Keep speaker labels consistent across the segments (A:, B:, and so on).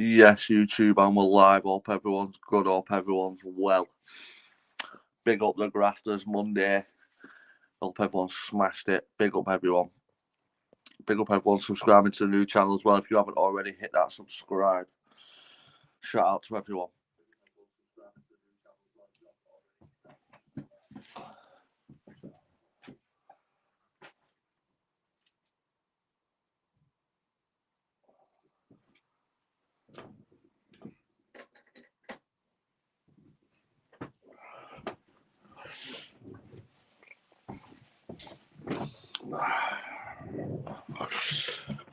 A: Yes, YouTube, and we're live. Hope everyone's good. Hope everyone's well. Big up the grafters Monday. Hope everyone's smashed it. Big up everyone. Big up everyone subscribing to the new channel as well. If you haven't already, hit that subscribe. Shout out to everyone.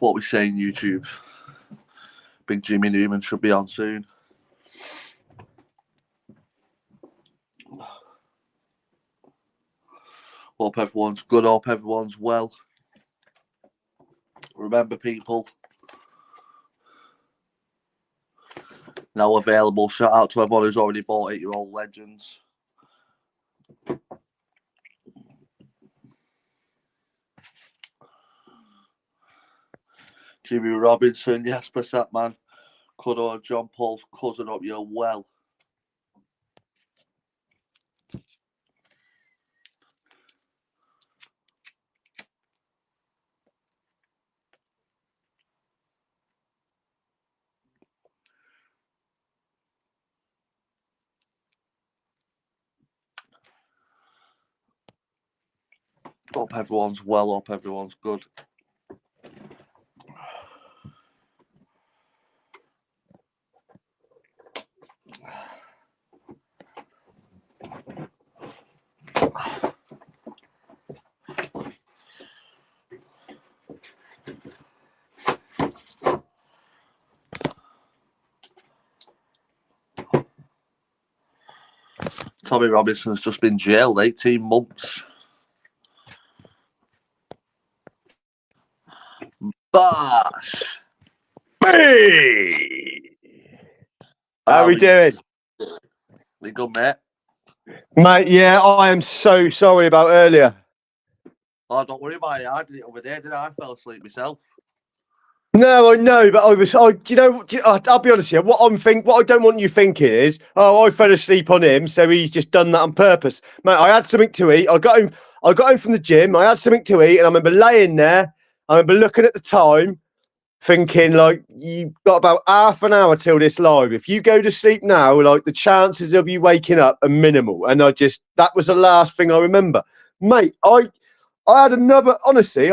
A: What we saying, YouTube? Big Jimmy Newman should be on soon. Hope everyone's good. Hope everyone's well. Remember, people, now available. Shout out to everyone who's already bought it, you old legends. Jimmy Robinson, Jasper Satman, Cuddle, John Paul's cousin up your well. Hope everyone's well. Hope everyone's good. Tommy Robinson's just been jailed 18 months. Bash!
B: Hey! How we doing?
A: We good, mate?
B: Mate, yeah, I am so sorry about earlier.
A: Oh, don't worry about it. I did it over there, didn't I? I fell asleep myself.
B: No, I know, but I'll be honest here. What I don't want you thinking is, oh, I fell asleep on him, so he's just done that on purpose. Mate, I had something to eat. I got home from the gym. I had something to eat, and I remember laying there. I remember looking at the time, thinking, like, you've got about half an hour till this live. If you go to sleep now, like, the chances of you waking up are minimal. And that was the last thing I remember. Mate, I had another, honestly,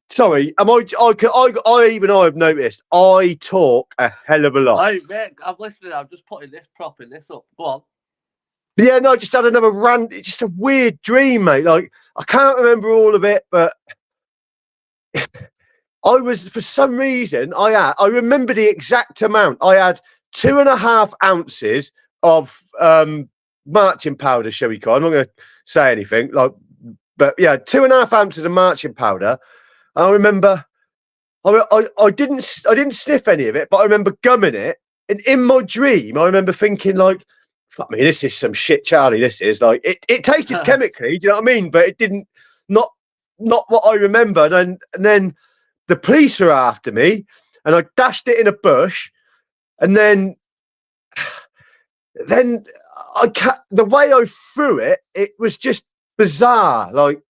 B: sorry, I have noticed, I talk a hell of a lot.
A: Hey, mate, I'm listening. I'm just propping this up. Go on.
B: Yeah, no, I just had another rant. It's just a weird dream, mate. Like, I can't remember all of it, but I was, for some reason, I remember the exact amount. I had 2.5 ounces of marching powder, shall we call it? I'm not going to say anything, but yeah, 2.5 ounces of marching powder. I remember, I didn't sniff any of it, but I remember gumming it. And in my dream, I remember thinking, like, fuck me, this is some shit, Charlie. This is like it tasted chemically. Do you know what I mean? But it didn't, not what I remembered. And then the police were after me, and I dashed it in a bush, and then the way I threw it, it was just bizarre. Like,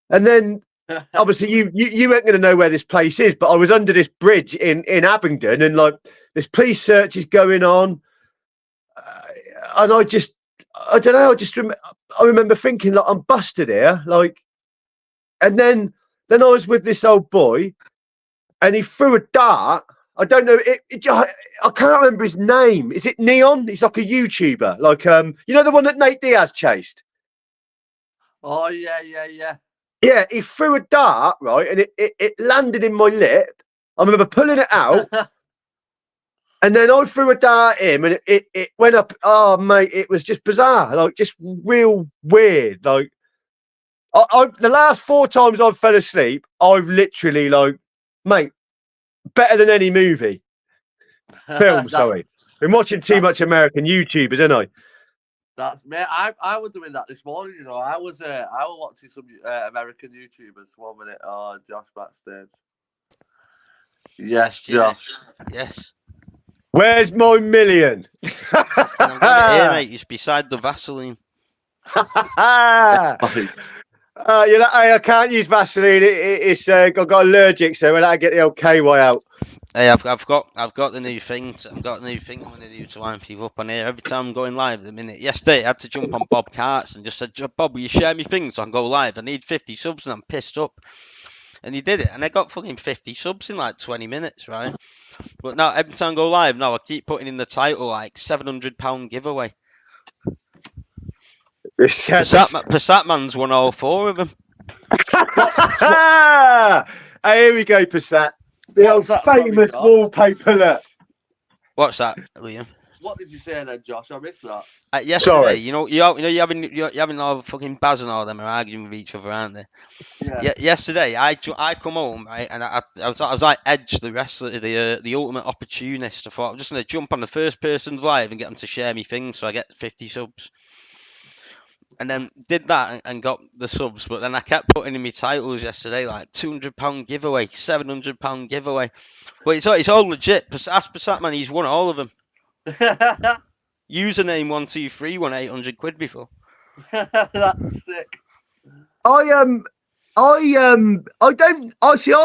B: and then obviously you ain't going to know where this place is, but I was under this bridge in Abingdon, and like this police search is going on, and I don't know. I remember thinking, like, I'm busted here, like, and then I was with this old boy. And he threw a dart. I don't know. I can't remember his name. Is it Neon? He's like a YouTuber. Like, you know, the one that Nate Diaz chased?
A: Oh, yeah.
B: Yeah, he threw a dart, right? And it landed in my lip. I remember pulling it out. And then I threw a dart at him, and it went up. Oh, mate, it was just bizarre. Like, just real weird. Like, the last 4 times I've fell asleep, I've literally, like, mate, better than any movie. Film, sorry. Been watching too much American YouTubers, ain't I?
A: That's mate. I was doing that this morning. You know, I was watching some American YouTubers. 1 minute. Oh, Josh backstage. Yes, Josh.
C: Yes.
B: Where's my million?
C: I've got it here, mate. It's beside the Vaseline.
B: You're like, hey, I can't use Vaseline. It's I've got allergic, so we'll have to get the old KY out.
C: Hey, I've got the new thing. I've got the new thing I'm gonna do to line people up on here. Every time I'm going live at the minute. Yesterday I had to jump on Bob Carts and just said, Bob, will you share me things so I can go live? I need 50 subs and I'm pissed up. And he did it, and I got fucking 50 subs in like 20 minutes, right? But now every time I go live, now I keep putting in the title like £700 giveaway. Passat man's won all 4 of them.
B: Hey, here we go, Passat. The old famous wallpaper look.
C: What's that, Liam?
A: What did you say then, Josh? I missed that.
C: Yesterday,
B: Sorry.
C: you're having all the fucking Baz and all them are arguing with each other, aren't they?
A: Yeah.
C: Yesterday, I come home, right, and I was like Edge, the wrestler, the ultimate opportunist. I thought I'm just gonna jump on the first person's live and get them to share me things, so I get 50 subs. And then did that and got the subs, but then I kept putting in my titles yesterday, like £200 giveaway, £700 giveaway. But it's all legit. Ask Passat man, he's won all of them. Username 123 won 800 quid before.
A: That's sick.
B: I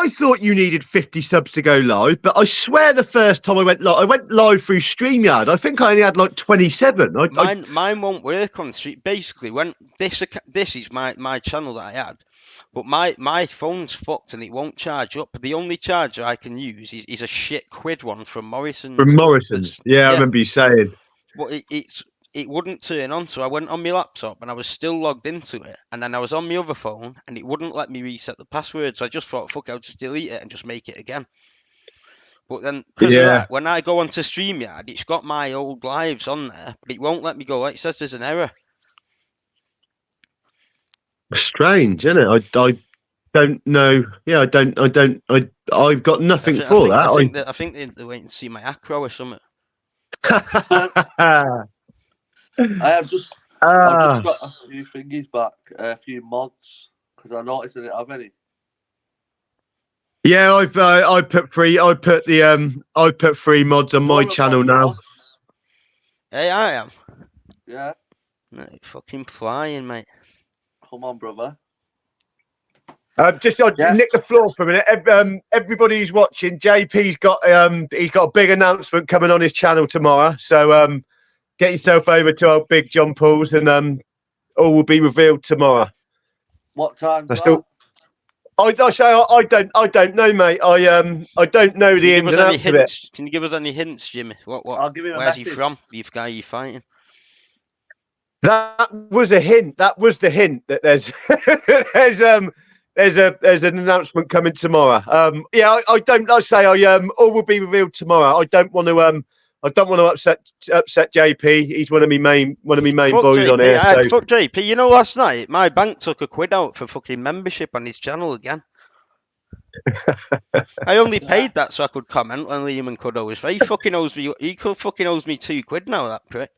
B: thought you needed 50 subs to go live, but I swear the first time I went live through StreamYard. I think I only had like 27.
C: Mine won't work on Street. Basically, when this is my channel that I had, but my phone's fucked and it won't charge up. The only charger I can use is a shit quid one from Morrison's.
B: From Morrison's, yeah, I remember you saying.
C: But it wouldn't turn on, so I went on my laptop and I was still logged into it, and then I was on my other phone and it wouldn't let me reset the password, so I just thought, fuck, I'll just delete it and just make it again. But then, because of that, when I go onto StreamYard, it's got my old lives on there, but it won't let me go. It says there's an error.
B: Strange, isn't it? I don't know. Yeah, I've got nothing for that.
C: I think they're waiting to see my acro or something.
A: I've just got a few thingies back, a few mods, because I noticed I didn't have any.
B: Yeah, I put 3 mods on my channel now.
C: Hey, I am.
A: Yeah.
C: No, fucking flying, mate.
A: Come on, brother.
B: Nick the floor for a minute. Everybody who's watching, JP's got a big announcement coming on his channel tomorrow. So get yourself over to our big John Paul's, and all will be revealed tomorrow.
A: What time?
B: I don't know, mate. I don't know the ins and outs of it.
C: Can you give us any hints, Jimmy? What?
A: I'll give him a
C: Where's
A: message.
C: he from? The guy you fighting?
B: That was a hint. That was the hint that there's there's an announcement coming tomorrow. I don't. I say all will be revealed tomorrow. I don't want to upset JP. He's one of my main boys
C: JP,
B: on here. So.
C: Fuck JP. You know, last night my bank took £1 out for fucking membership on his channel again. I only paid that so I could comment when Liam and Cuddo was. He fucking owes me. He fucking owes me £2 now. That prick.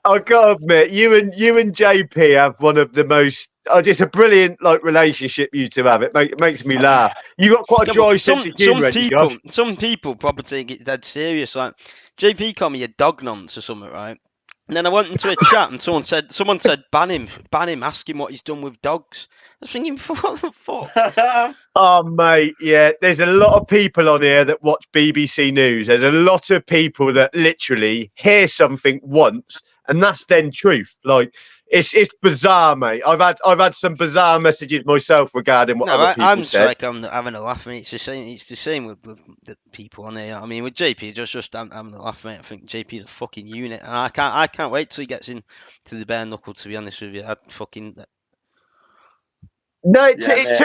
B: I gotta admit, you and JP have one of the most. It's a brilliant relationship you two have. It makes me laugh. You got quite a dry sense of humour.
C: Some people probably take it dead serious. Like JP called me a dog nonce or something, right? And then I went into a chat and someone said ban him, ask him what he's done with dogs. I was thinking, what the fuck?
B: Oh mate, yeah. There's a lot of people on here that watch BBC News. There's a lot of people that literally hear something once and that's then truth. Like it's bizarre, mate. I've had some bizarre messages myself regarding what other people said.
C: Like I'm having a laugh, mate. It's the same with the people on here. I mean, with JP, just having a laugh, mate. I think JP's a fucking unit, and I can't wait till he gets into the bare knuckle. To be honest with you,
B: No, it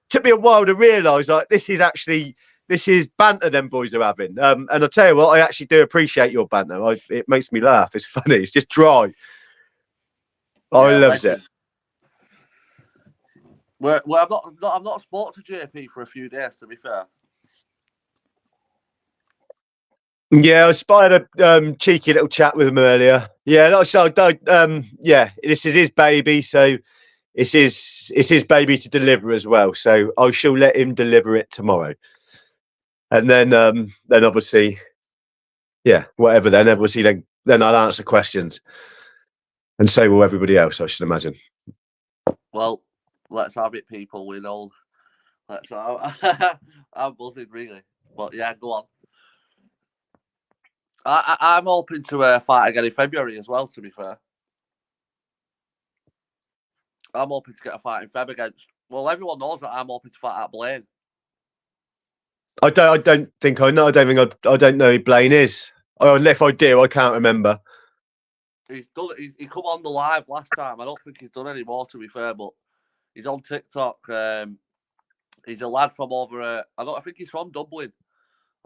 B: took me a while to realise this is banter them boys are having. And I'll tell you what, I actually do appreciate your banter. It makes me laugh. It's funny. It's just dry. I love it.
A: Well, I've not spoken to JP for a few days, to be fair.
B: Yeah, I spied a cheeky little chat with him earlier. Yeah, this is his baby, so it's his baby to deliver as well. So I shall let him deliver it tomorrow. and then obviously, yeah, whatever. Then obviously, then I'll answer questions, and so will everybody else, I should imagine.
A: Well, let's have it, people. We know. Let's. I'm buzzing, really. But yeah, go on. I'm hoping to fight again in February as well. To be fair, I'm hoping to get a fight in Feb against. Well, everyone knows that I'm hoping to fight at Blaine.
B: I don't think I know. I don't know who Blaine is. Oh, if I do, I can't remember.
A: He's done. He come on the live last time. I don't think he's done any more, to be fair, but he's on TikTok. He's a lad from over. I think he's from Dublin.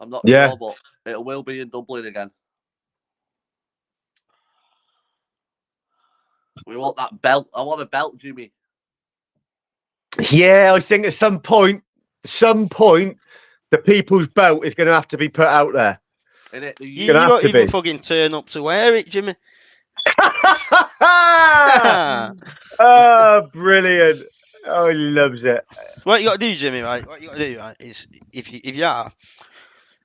A: I'm not sure, but it will be in Dublin again. We want that belt. I want a belt, Jimmy.
B: Yeah, I think at some point, the people's belt is going to have to be put out there.
C: You don't even fucking turn up to wear it, Jimmy.
B: Oh, brilliant. Oh, he loves it.
C: What you got to do, Jimmy, right? What you got to do, right, is if you are,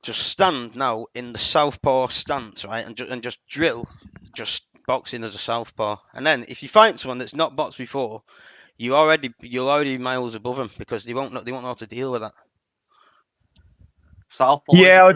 C: just stand now in the southpaw stance, right, and just drill, just boxing as a southpaw. And then if you find someone that's not boxed before, you're already miles above them because they won't know how to deal with that.
A: Southpaw.
B: Yeah,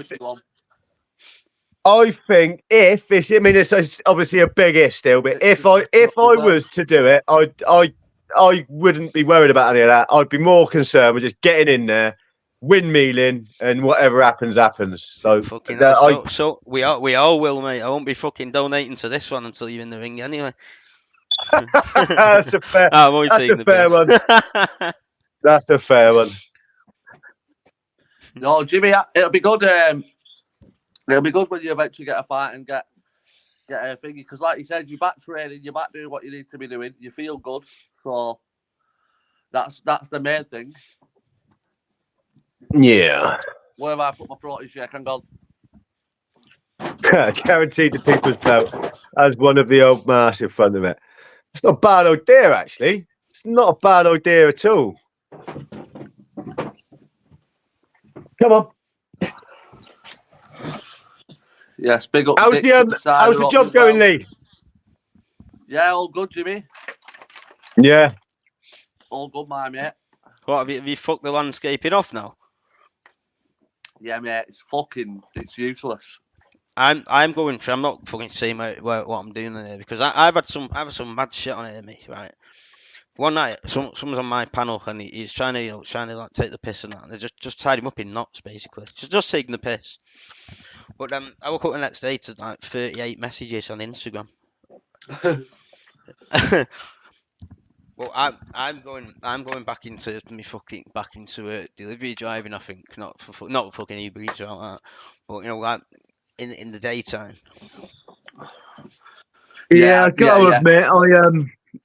B: I think if it's, I mean, it's obviously a big if still, but if I was to do it, I wouldn't be worried about any of that. I'd be more concerned with just getting in there, windmilling, and whatever happens. So,
C: so we all will, mate. I won't be fucking donating to this one until you're in the ring anyway.
B: That's a fair. One. That's a fair one.
A: No, Jimmy, it'll be good. It'll be good when you eventually get a fight and get a thingy, because, like you said, you're back training, you're back doing what you need to be doing, you feel good, so that's the main thing.
B: Yeah.
A: Where have I put my protein shake? Hang on.
B: Guaranteed the people's belt as one of the old mass in front of it. It's not a bad idea, actually. It's not a bad idea at all. Come on.
A: Yes, big up.
B: How's the job going, Lee?
A: Yeah, all good, Jimmy.
B: Yeah.
A: All good, my mate.
C: What, have you fucked the landscaping off now?
A: Yeah, mate, it's useless.
C: I'm not fucking saying what I'm doing in there because I've had some mad shit on it, me, right? One night, someone's on my panel and he's trying to like take the piss and that. And they just tied him up in knots, basically. Just taking the piss. But I woke up the next day to like 38 messages on Instagram. Well, I'm going back into delivery driving. I think not fucking Uber Eats or all that, but like in the daytime.
B: Yeah, I gotta admit,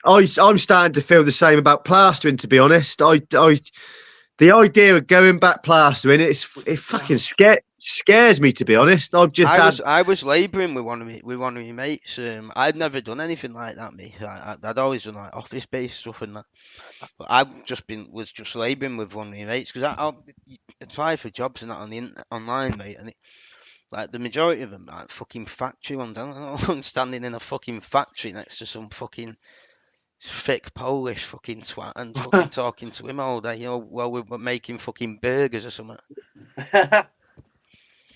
B: I'm starting to feel the same about plastering. To be honest, the idea of going back plastering, it fucking scares me. To be honest, I
C: was labouring with one of my mates. I'd never done anything like that. I'd always done like office based stuff and that. But I've was just labouring with one of my mates because I apply for jobs and that on the online, mate, and like the majority of them are like fucking factory ones. I don't know, I'm standing in a fucking factory next to some fucking thick Polish fucking twat and fucking talking to him all day, while we're making fucking burgers or something.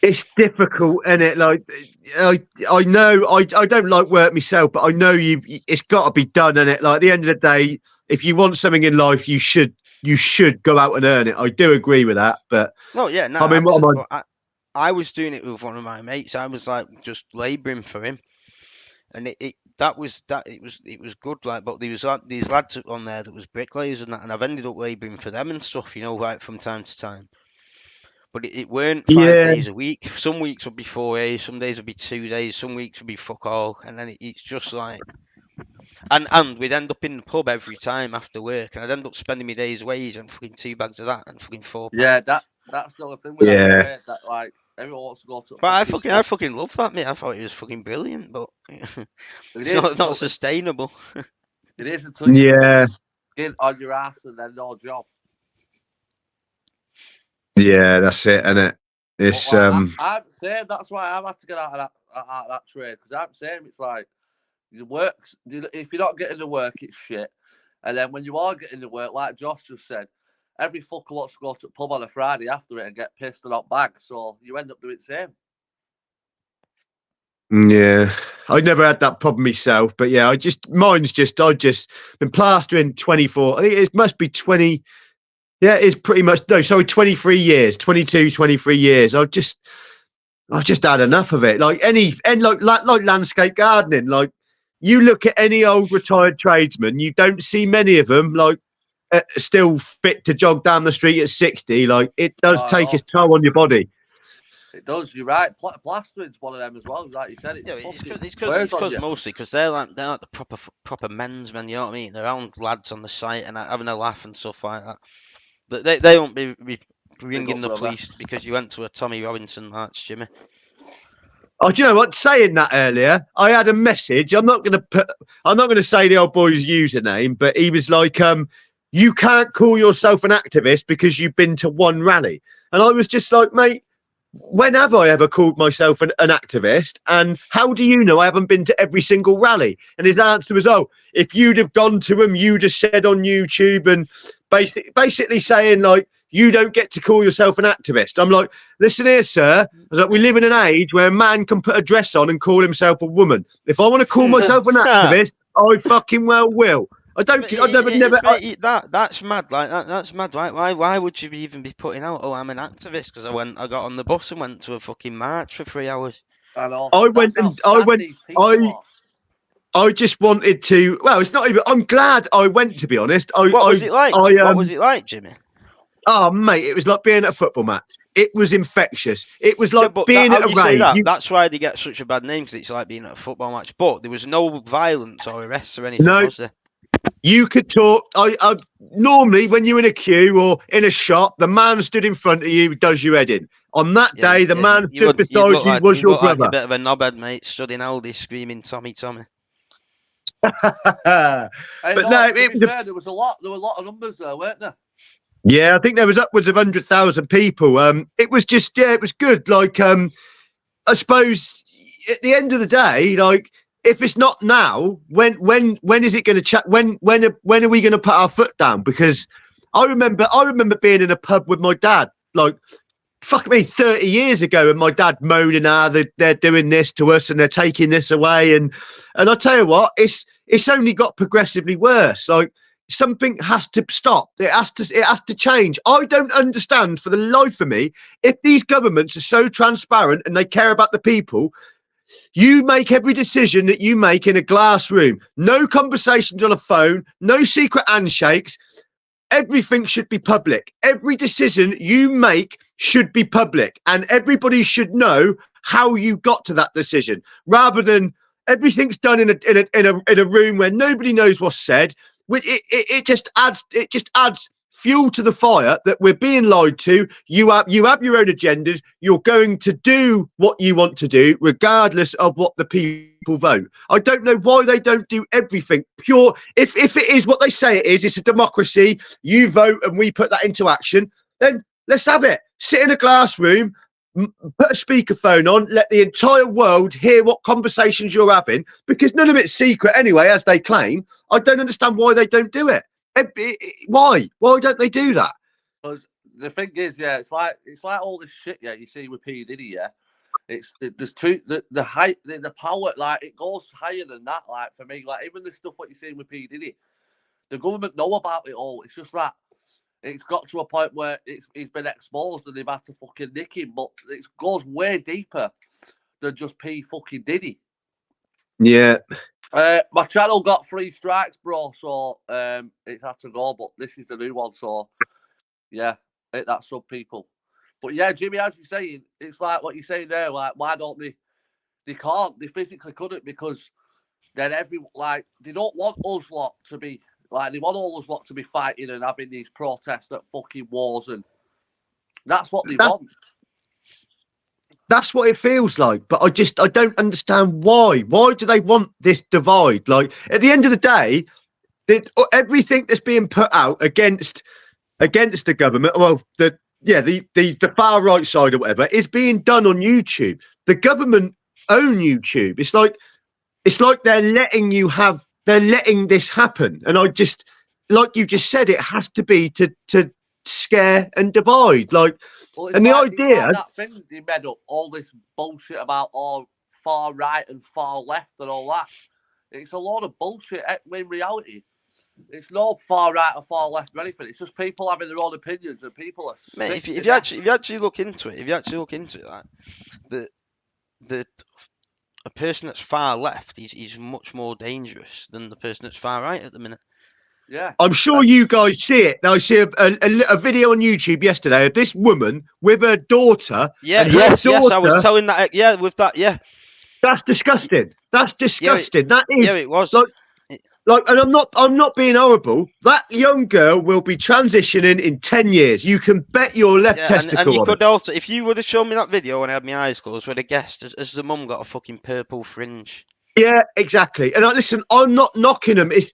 B: It's difficult, isn't it? Like, I know I don't like work myself, but I know it's got to be done, isn't it? Like, at the end of the day, if you want something in life, you should go out and earn it. I do agree with that, but
C: yeah, no, I mean, I was doing it with one of my mates. I was like just labouring for him, and it was good. Like, but there was like these lads on there that was bricklayers and that, and I've ended up labouring for them and stuff, like from time to time. But it weren't 5 days a week. Some weeks would be 4 days, some days would be 2 days, some weeks would be fuck all, and then it's just like, and we'd end up in the pub every time after work, and I'd end up spending my day's wage on fucking 2 bags of that and fucking £4.
A: Yeah, that's the other thing with that, that like everyone wants to go to.
C: But I fucking love that, mate. I thought it was fucking brilliant, but it's not sustainable.
A: It is until you get on your ass and then no job.
B: Yeah, that's it, isn't it? It's
A: But, like, I'm saying that's why I've had to get out of that trade, because I'm saying it's like the works. If you're not getting the work, it's shit. And then when you are getting the work, like Josh just said, every fucker wants to go to the pub on a Friday after it and get pissed and not bag. So you end up doing the same.
B: Yeah, I never had that problem myself, but yeah, I just been plastering 24. I think it must be 20. Yeah, it's pretty much, no, sorry, 23 years, 22, 23 years. I've just had enough of it. Like like landscape gardening. Like, you look at any old retired tradesman, you don't see many of them like still fit to jog down the street at 60. Like, it does take its toll on your body.
A: It does. You're right. Plastering's one of them as well. Like you said,
C: it's because mostly because they're like the proper men's men. You know what I mean? They're around lads on the site and having a laugh and stuff like that. But they won't be ringing the police because you went to a Tommy Robinson match, Jimmy.
B: Oh, do you know what? Saying that earlier, I had a message. I'm not going to say the old boy's username, but he was like, you can't call yourself an activist because you've been to one rally. And I was just like, mate, when have I ever called myself an activist? And how do you know I haven't been to every single rally? And his answer was, oh, if you'd have gone to them, you just said on YouTube, and basically saying, like, you don't get to call yourself an activist. I'm like, listen here, sir. I was like, we live in an age where a man can put a dress on and call himself a woman. If I want to call myself an activist, I fucking well will. That's mad. Like that's mad. Why would you even be putting out? Oh, I'm an activist because I got on the bus and went to a fucking march for 3 hours.
A: I know.
B: I just wanted to. Well, it's not even. I'm glad I went. To be honest,
C: what was it like? What was it like, Jimmy?
B: Oh, mate, it was like being at a football match. It was infectious. It was like being at a rave.
C: That's why they get such a bad name, because it's like being at a football match. But there was no violence or arrests or anything, was there?
B: You could talk. I normally, when you're in a queue or in a shop, the man stood in front of you, does your head in. On that day, the man stood beside you was your brother.
C: Like a bit of a knobhead, mate, stood in Aldi screaming, "Tommy, Tommy."
B: But no,
A: there was a lot. There were a lot of numbers there, weren't there?
B: Yeah, I think there was upwards of 100,000 people. It was just, it was good. Like, I suppose at the end of the day, like, if it's not now, when is it going to when are we going to put our foot down? Because I remember being in a pub with my dad, like, fuck me, 30 years ago, and my dad moaning, they're doing this to us and they're taking this away, and I tell you what, it's only got progressively worse. Like, something has to stop. It has to change. I don't understand for the life of me, if these governments are so transparent and they care about the people. You make every decision that you make in a glass room. No conversations on a phone, no secret handshakes. Everything should be public. Every decision you make should be public, and everybody should know how you got to that decision, rather than everything's done in a room where nobody knows what's said. It just adds fuel to the fire that we're being lied to. You have your own agendas. You're going to do what you want to do, regardless of what the people vote. I don't know why they don't do everything pure. If it is what they say it is, it's a democracy. You vote and we put that into action. Then let's have it. Sit in a glass room, put a speakerphone on, let the entire world hear what conversations you're having, because none of it's secret anyway, as they claim. I don't understand why they don't do it. Why don't they do that?
A: Because the thing is, yeah, it's like all this shit, yeah, you see with P Diddy, yeah. There's the height, the power, like, it goes higher than that. Like, for me, like, even the stuff what you're seeing with P Diddy, the government know about it all. It's just that it's got to a point where he's been exposed and they've had to fucking nick him. But it goes way deeper than just P fucking Diddy.
B: Yeah.
A: My channel got 3 strikes, bro, so it had to go, but this is the new one, so yeah, hit that sub, people. But yeah, Jimmy, as you're saying, it's like what you're saying there, like, why don't they can't, they physically couldn't, because then they don't want us lot to be, like, they want all us lot to be fighting and having these protests at fucking wars, and that's what they want.
B: That's what it feels like, but I don't understand why. Why do they want this divide? Like, at the end of the day, everything that's being put out against the government, well, the far right side or whatever is being done on YouTube. The government own YouTube. It's like they're letting this happen. And I just, like you just said, it has to be to scare and divide. Like,
A: well,
B: and the
A: like,
B: idea,
A: like that thing they made up, all this bullshit about all far right and far left and all that. It's a lot of bullshit. In reality, it's no far right or far left or anything. It's just people having their own opinions, and people are.
C: Mate, if you actually look into it, that a person that's far left is much more dangerous than the person that's far right at the minute.
A: Yeah,
B: I'm sure you guys see it. I see a video on YouTube yesterday of this woman with her daughter.
C: Yeah,
B: and
C: yes,
B: daughter,
C: I was telling that. Yeah, with that, yeah.
B: That's disgusting. That's disgusting. That is.
C: Yeah, it was.
B: Like, and I'm not being horrible. That young girl will be transitioning in 10 years. You can bet your left testicle
C: and you
B: on
C: could
B: it.
C: Also, if you would have shown me that video when I had my eyes closed, would have guessed as the mum got a fucking purple fringe.
B: Yeah, exactly. And listen, I'm not knocking them. It's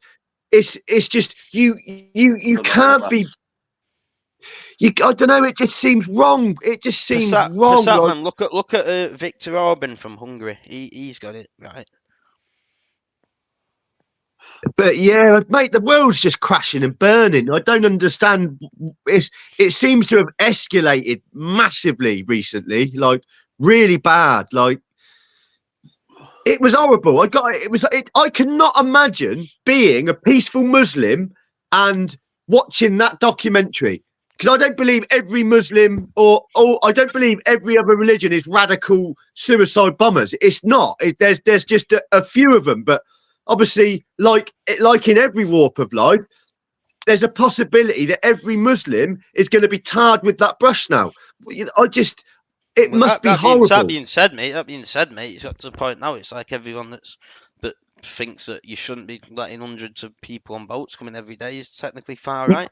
B: just you can't be. I don't know. It just seems wrong. It just seems wrong.
C: Man, look at Viktor Orban from Hungary. He's got it right.
B: But yeah, mate, the world's just crashing and burning. I don't understand. It seems to have escalated massively recently, like really bad. Like it was horrible. I cannot imagine being a peaceful Muslim and watching that documentary, because I don't believe every Muslim or I don't believe every other religion is radical suicide bombers. It's not. There's just a few of them, but. Obviously, like in every walk of life, there's a possibility that every Muslim is going to be tarred with that brush now. It must be horrible.
C: That being said, mate, it's got to the point now. It's like everyone that thinks that you shouldn't be letting hundreds of people on boats coming every day is technically far right.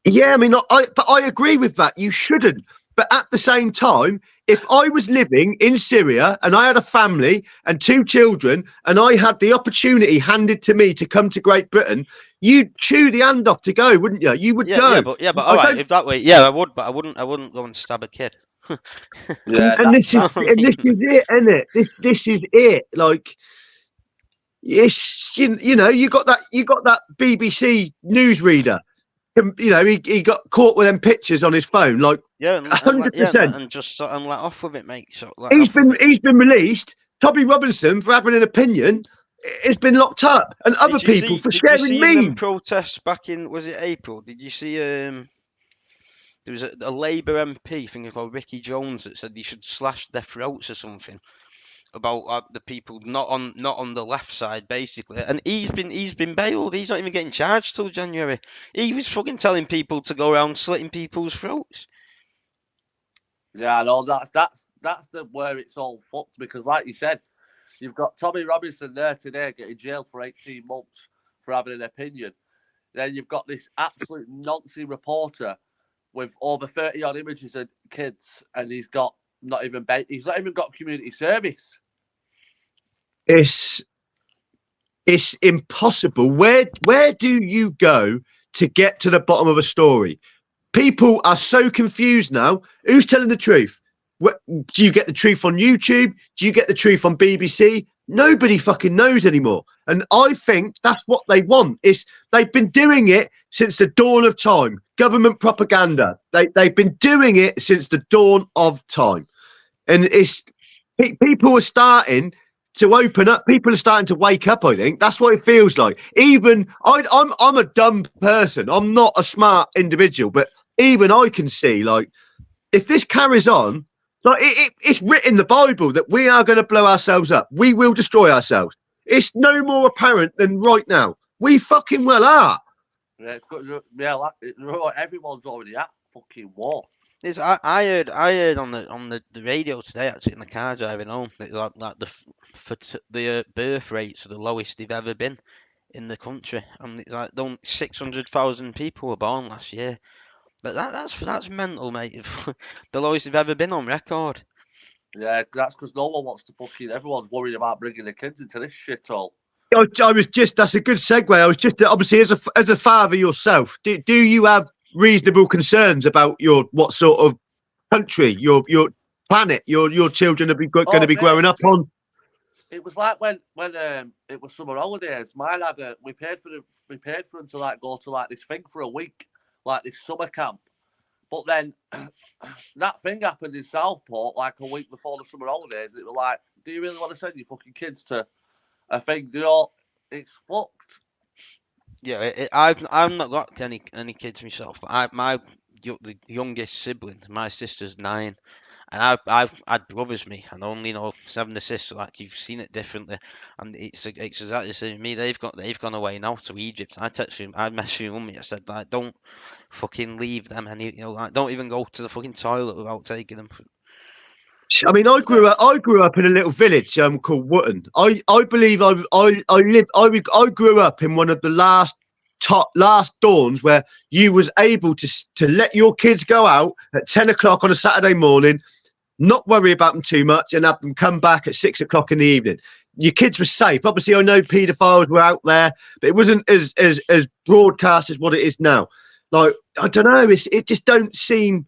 B: Yeah, I mean, but I agree with that. You shouldn't. But at the same time, if I was living in Syria and I had a family and 2 children and I had the opportunity handed to me to come to Great Britain, you'd chew the hand off to go, wouldn't you? You would go.
C: Yeah, but all right, if that way, yeah, I would, but I wouldn't go and stab a kid.
B: Yeah, and this is it, isn't it? This is it. Like, it's you know, you got that BBC newsreader. You know, he got caught with them pictures on his phone, like 100%,
C: and just let off with it, mate.
B: He's been released. Tommy Robinson, for having an opinion, has been locked up, and other people for sharing memes.
C: Protests back in, was it April? Did you see? There was a Labour MP, I think called Ricky Jones, that said he should slash their throats or something. About the people not on the left side, basically, and he's been bailed. He's not even getting charged till January. He was fucking telling people to go around slitting people's throats.
A: Yeah, no, that's the where it's all fucked, because, like you said, you've got Tommy Robinson there today getting jailed for 18 months for having an opinion. Then you've got this absolute nonce reporter with over 30 odd images of kids, and he's not even got community service.
B: It's impossible. Where do you go to get to the bottom of a story? People are so confused now. Who's telling the truth? Do you get the truth on YouTube? Do you get the truth on BBC? Nobody fucking knows anymore. And I think that's what they want. They've been doing it since the dawn of time. Government propaganda. They've been doing it since the dawn of time. And people are starting to open up. People are starting to wake up. I think that's what it feels like. Even I'm a dumb person. I'm not a smart individual, but even I can see, like, if this carries on, like it's written in the Bible that we are going to blow ourselves up. We will destroy ourselves. It's no more apparent than right now. We fucking well are.
A: Yeah, it's good. Yeah, everyone's already at fucking war.
C: I heard on the radio today, actually, in the car driving home, that like the birth rates are the lowest they've ever been in the country, and it's like 600,000 people were born last year. But that's mental, mate. The lowest they've ever been on record.
A: Yeah, that's because no one wants to fucking. Everyone's worried about bringing the kids into this shithole.
B: That's a good segue. I was just obviously as a father yourself. Do you have reasonable concerns about what sort of country, your planet, your children are going to be growing up on?
A: It was like when it was summer holidays. Mine had we paid for them to like go to like this thing for a week, like this summer camp. But then that thing happened in Southport like a week before the summer holidays. It was like, do you really want to send your fucking kids to a thing? You know, it's fucked.
C: Yeah, I've not got any kids myself, but the youngest sibling, my sister's 9, and I've had brothers me, and only know 7 sisters. Like, you've seen it differently, and it's exactly the same with me. They've gone away now to Egypt. I messaged your mummy. I said, like, don't fucking leave them any, like, don't even go to the fucking toilet without taking them.
B: I mean, I grew up in a little village called Wootton. I believe I grew up in one of the last dawns where you was able to let your kids go out at 10 o'clock on a Saturday morning, not worry about them too much, and have them come back at 6 o'clock in the evening. Your kids were safe. Obviously, I know paedophiles were out there, but it wasn't as broadcast as what it is now. Like, I don't know, it just don't seem.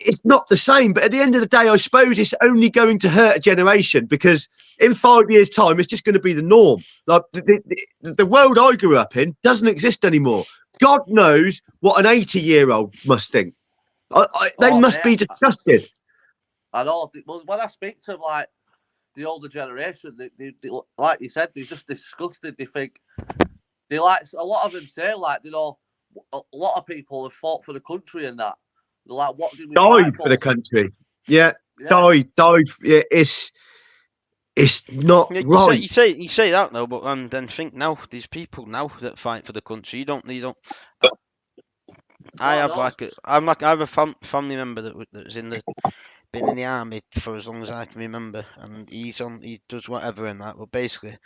B: It's not the same, but at the end of the day, I suppose it's only going to hurt a generation, because in 5 years' time, it's just going to be the norm. Like, the world I grew up in doesn't exist anymore. God knows what an 80-year-old must think. They must be disgusted.
A: I know. Well, when I speak to like the older generation, they like you said, they're just disgusted. They think they like, a lot of them say, like, you know, a lot of people have fought for the country and that. They're like, what did we
B: died for the country? Yeah. Died. Yeah, it's not right.
C: You say that though, but then think now. These people now that fight for the country, you don't. I have a family member that was been in the army for as long as I can remember, and he does whatever in that. But basically,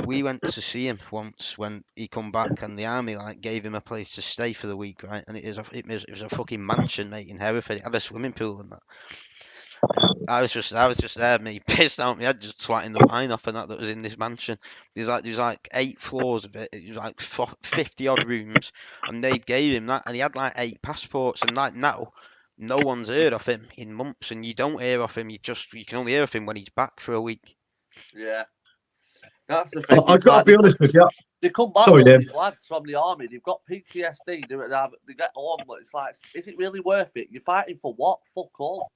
C: we went to see him once when he come back, and the army like gave him a place to stay for the week, right? And it was a fucking mansion, mate, in Hereford. It had a swimming pool and that. And I was just there, me pissed out my head, just swatting the wine off and that was in this mansion. There's like 8 floors of it. It was like 50 odd rooms, and they gave him that, and he had like 8 passports. And like now, no one's heard of him in months, and you don't hear of him. You can only hear of him when he's back for a week.
A: Yeah. That's the thing.
B: I've got to be honest with you.
A: They come back with these lads from the army. They've got PTSD. They get home. It's like, is it really worth it? You're fighting for what? Fuck all.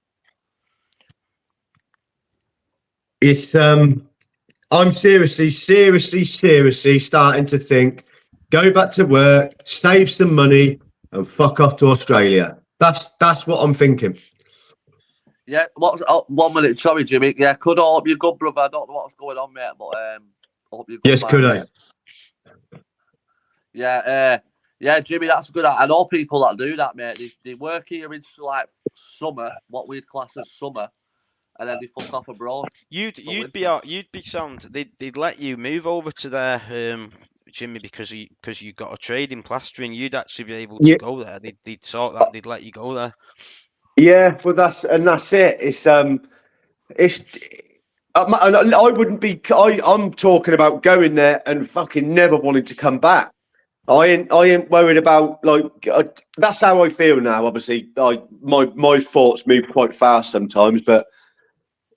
B: It's I'm seriously starting to think, go back to work, save some money, and fuck off to Australia. That's what I'm thinking.
A: Yeah, 1 minute, sorry, Jimmy. Yeah, could I hope you're good, brother? I don't know what's going on, mate, but I hope you're good.
B: Yes, could I?
A: Yeah, Jimmy, that's good. I know people that do that, mate. They work here into like summer, what we'd class as summer, and then they fuck off abroad.
C: You'd be sound. They'd let you move over to there, Jimmy, because you got a trade in plastering. You'd actually be able to go there. They'd sort that. They'd let you go there.
B: Yeah, well, that's it. I wouldn't be. I'm talking about going there and fucking never wanting to come back. I ain't worried about, like, that's how I feel now. Obviously, my thoughts move quite fast sometimes, but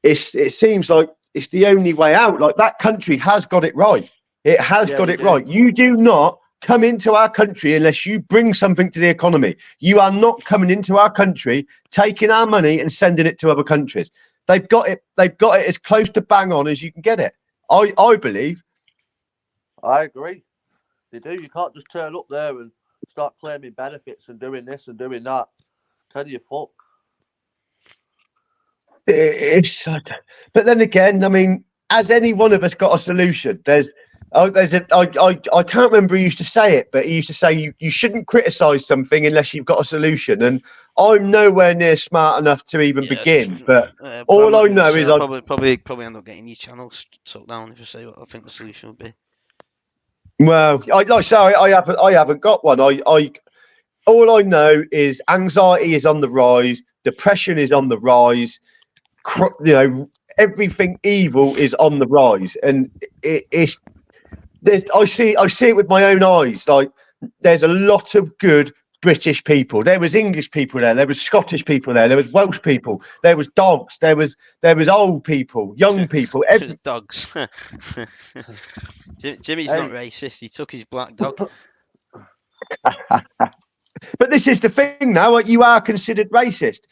B: it seems like it's the only way out. Like, that country has got it right. It has got it right. You do not come into our country unless you bring something to the economy. You are not coming into our country, taking our money and sending it to other countries. They've got it as close to bang on as you can get it. I believe.
A: I agree. They do. You can't just turn up there and start claiming benefits and doing this and doing that. Tell you fuck.
B: But then again, I mean, has any one of us got a solution? I can't remember who used to say it, but he used to say you shouldn't criticize something unless you've got a solution. And I'm nowhere near smart enough to even begin. But all I know is
C: I'll probably end up getting your channels shut down if I say what I think the solution would be.
B: Well, I haven't got one. All I know is anxiety is on the rise, depression is on the rise. You know, everything evil is on the rise, and I see it with my own eyes. Like, there's a lot of good British people, there was English people there was Scottish people there was Welsh people, there was dogs, there was old people, young people.
C: Dogs. Jimmy's
A: Hey.
C: not racist. He took his black dog.
B: But this is the thing now, like, you are considered racist.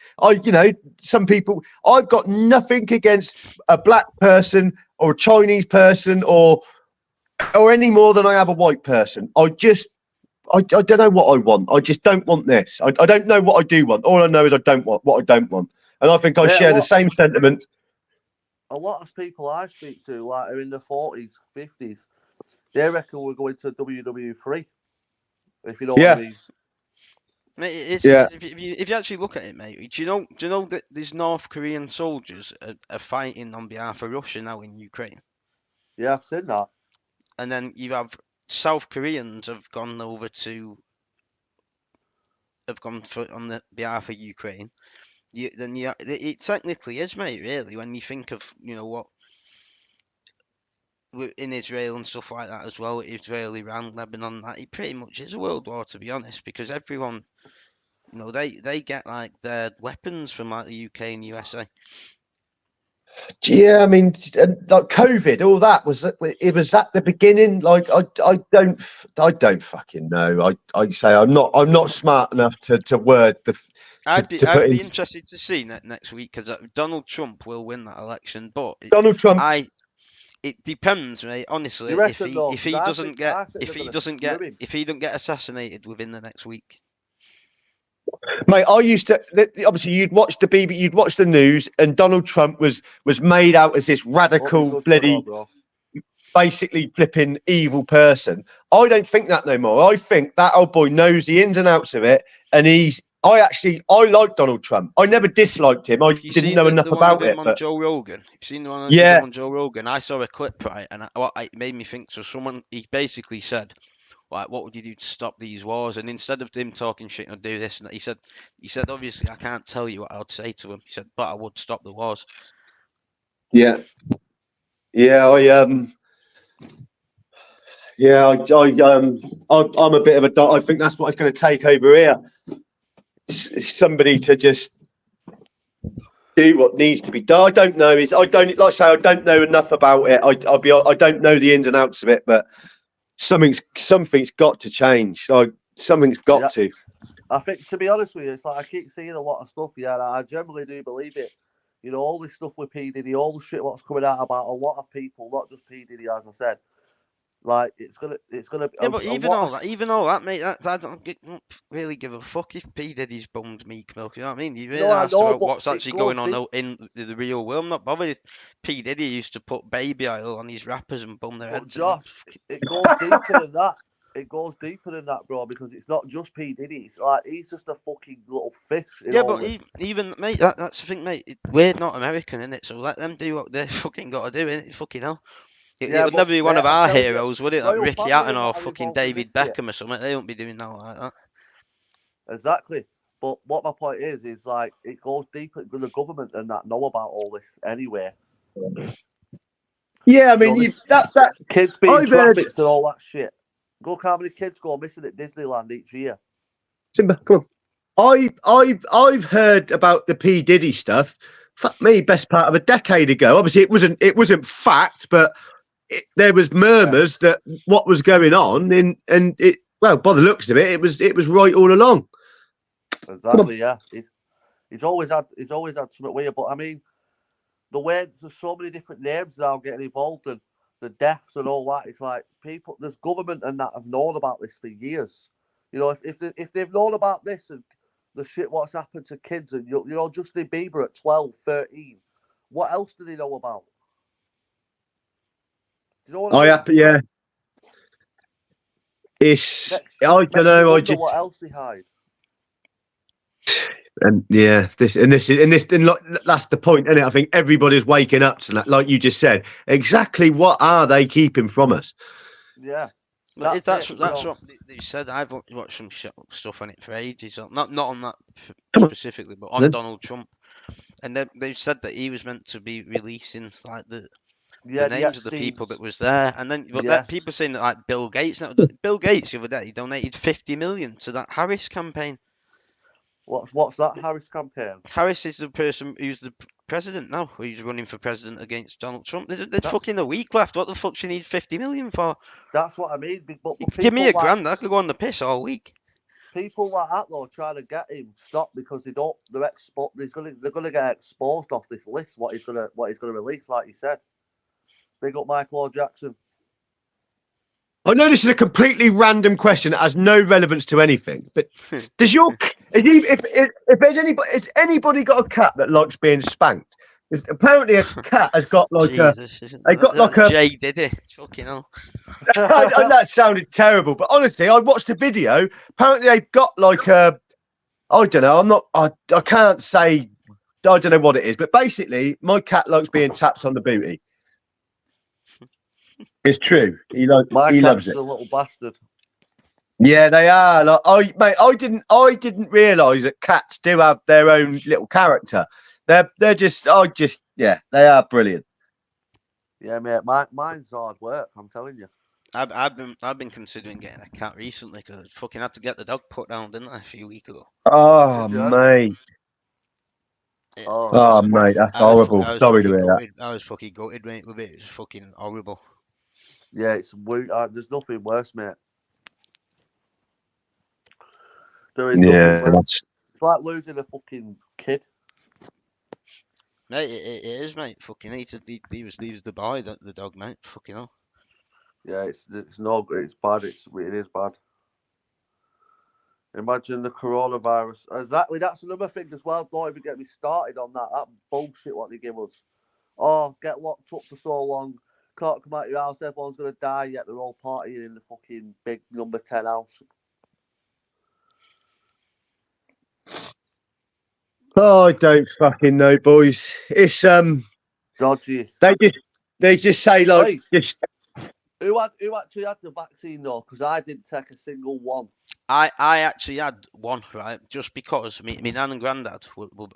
B: Some people, I've got nothing against a black person or a Chinese person or any more than I have a white person. I don't know what I want. I just don't want this. I don't know what I do want. All I know is I don't want what I don't want. And I think I share the same sentiment.
A: A lot of people I speak to, like, are in the 40s, 50s. They reckon we're going to WWE3. If you know what I mean.
C: Mate, if you actually look at it, mate, do you know that these North Korean soldiers are fighting on behalf of Russia now in Ukraine?
A: Yeah, I've seen that.
C: And then you have South Koreans have gone on the behalf of Ukraine. It technically is, mate. Really, when you think of what in Israel and stuff like that as well, Israel, Iran, Lebanon, that it pretty much is a world war, to be honest, because everyone, they get like their weapons from like the UK and USA.
B: Yeah, I mean, like COVID, all that was at the beginning. Like, I don't fucking know. I say I'm not smart enough to word the.
C: I'd be interested to see next week, because Donald Trump will win that election, but
B: Donald Trump.
C: It depends, mate. Honestly, if he doesn't get assassinated within the next week.
B: Mate, I used to obviously you'd watch the news, and Donald Trump was made out as this radical, bloody, basically flipping evil person. I don't think that no more. I think that old boy knows the ins and outs of it, and I like Donald Trump. I never disliked him. I didn't know enough about it.
C: On Joe Rogan. You've seen the one on Joe Rogan. I saw a clip, right, and it made me think. So he basically said, like, what would you do to stop these wars? And instead of him talking shit and do this and that, he said, obviously, I can't tell you what I would say to him. He said, but I would stop the wars.
B: Yeah. I'm a bit of I think that's what it's going to take over here. Somebody to just do what needs to be done. I don't know. I don't know enough about it. I don't know the ins and outs of it, but something's got to change. Like, something's got to.
A: I think, to be honest with you, it's like I keep seeing a lot of stuff. Yeah, and I generally do believe it. All this stuff with P Diddy, all the shit what's coming out about a lot of people, not just P Diddy, as I said. Like, it's gonna.
C: Yeah, but even all that, mate, I don't really give a fuck if P Diddy's bummed Meek Milk. You know what I mean? You really asked about what's actually going on in the real world. I'm not bothered if P Diddy used to put baby oil on his rappers and bum their heads.
A: Josh, it goes deeper than that. It goes deeper than that, bro, because it's not just P Diddy. It's like he's just a fucking little fish.
C: Even mate, that's the thing, mate. We're not American, innit? So let them do what they fucking got to do, innit? Fucking hell. It would never be one of our heroes, would it? Like Ricky Hatton or fucking David Beckham or something. They won't be doing that like that.
A: Exactly. But what my point is like it goes deeper than the government and that know about all this anyway.
B: Yeah, I mean, that
A: kids being trafficked and all that shit. Look how many kids go missing at Disneyland each year.
B: Simba, come on. I've heard about the P Diddy stuff. Fuck me, best part of a decade ago. Obviously, it wasn't fact, but there was murmurs that what was going on, and it, well, by the looks of it, it was right all along.
A: Exactly, yeah. He's always had something weird, but I mean, the way there's so many different names now getting involved and the deaths and all that. It's like there's government and that have known about this for years. If they've known about this and the shit what's happened to kids and Justin Bieber at 12, 13, what else do they know about? Do you know what I mean?
B: Yeah. I don't know. I just
A: what else they hide.
B: And yeah, that's the point, isn't it? I think everybody's waking up to that, like you just said. Exactly what are they keeping from us?
A: Yeah.
C: That's what they said. I've watched some stuff on it for ages. Not on that specifically, but on Donald Trump. And they said that he was meant to be releasing like the the names of the people that was there, and then people saying that like Bill Gates. Now, Bill Gates the other day donated 50 million to that Harris campaign.
A: What's that Harris campaign?
C: Harris is the person who's the president now. Who's running for president against Donald Trump. There's fucking a week left. What the fuck do you need 50 million for?
A: That's what I mean. But
C: Give me a grand. I could go on the piss all week.
A: People like that though trying to get him stopped because they don't. They're gonna get exposed off this list. What he's gonna release, like you said. Big up Michael Jackson.
B: I know this is a completely random question that has no relevance to anything, but does if there's anybody, has anybody got a cat that likes being spanked? Because apparently a cat has got like
C: Jay did it. Fucking hell.
B: That sounded terrible, but honestly, I watched a video. Apparently they've got like a, I don't know. I can't say. I don't know what it is, but basically, my cat likes being tapped on the booty. It's true. He loves it.
A: A little bastard.
B: Yeah, they are. Like, I didn't realise that cats do have their own little character. They are brilliant.
A: Yeah, mate. Mine's hard work. I'm telling you.
C: I've been considering getting a cat recently because I fucking had to get the dog put down, didn't I, a few weeks ago?
B: Oh, mate. Mate, that's horrible. Sorry to hear that.
C: I was fucking gutted, mate, with it. It was fucking horrible.
A: Yeah, it's weird. There's nothing worse, mate. There is nothing worse. It's like losing a fucking kid.
C: Mate, it is, mate. Fucking he was the boy, the dog, mate. Fucking hell.
A: Yeah, it's bad. It is bad. Imagine the coronavirus. Exactly, that's another thing as well. Don't even get me started on that. That bullshit what they give us. Oh, get locked up for so long. Can't come out of your house. Everyone's going to die, yet they're all partying in the fucking big number 10 house.
B: Oh, I don't fucking know, boys. It's
A: dodgy.
B: They just say like just.
A: Who actually had the vaccine though? Because I didn't take a single one.
C: I actually had one, right? Just because me nan and granddad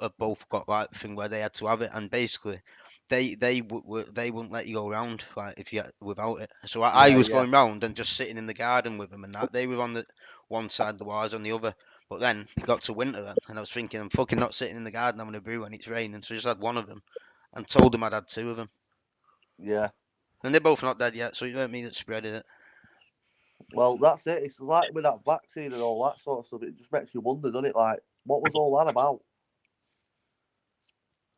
C: have both got like the thing where they had to have it, and basically they wouldn't let you go around like if you without it. So I was going round and just sitting in the garden with them, and that they were on the one side, the wires on the other. But then it got to winter then, and I was thinking I'm fucking not sitting in the garden having a brew when it's raining, so I just had one of them, and told them I'd had two of them.
A: Yeah.
C: And they're both not dead yet, so it weren't me that spreaded it.
A: Well, that's it. It's like with that vaccine and all that sort of stuff. It just makes you wonder, doesn't it? Like, what was all that about?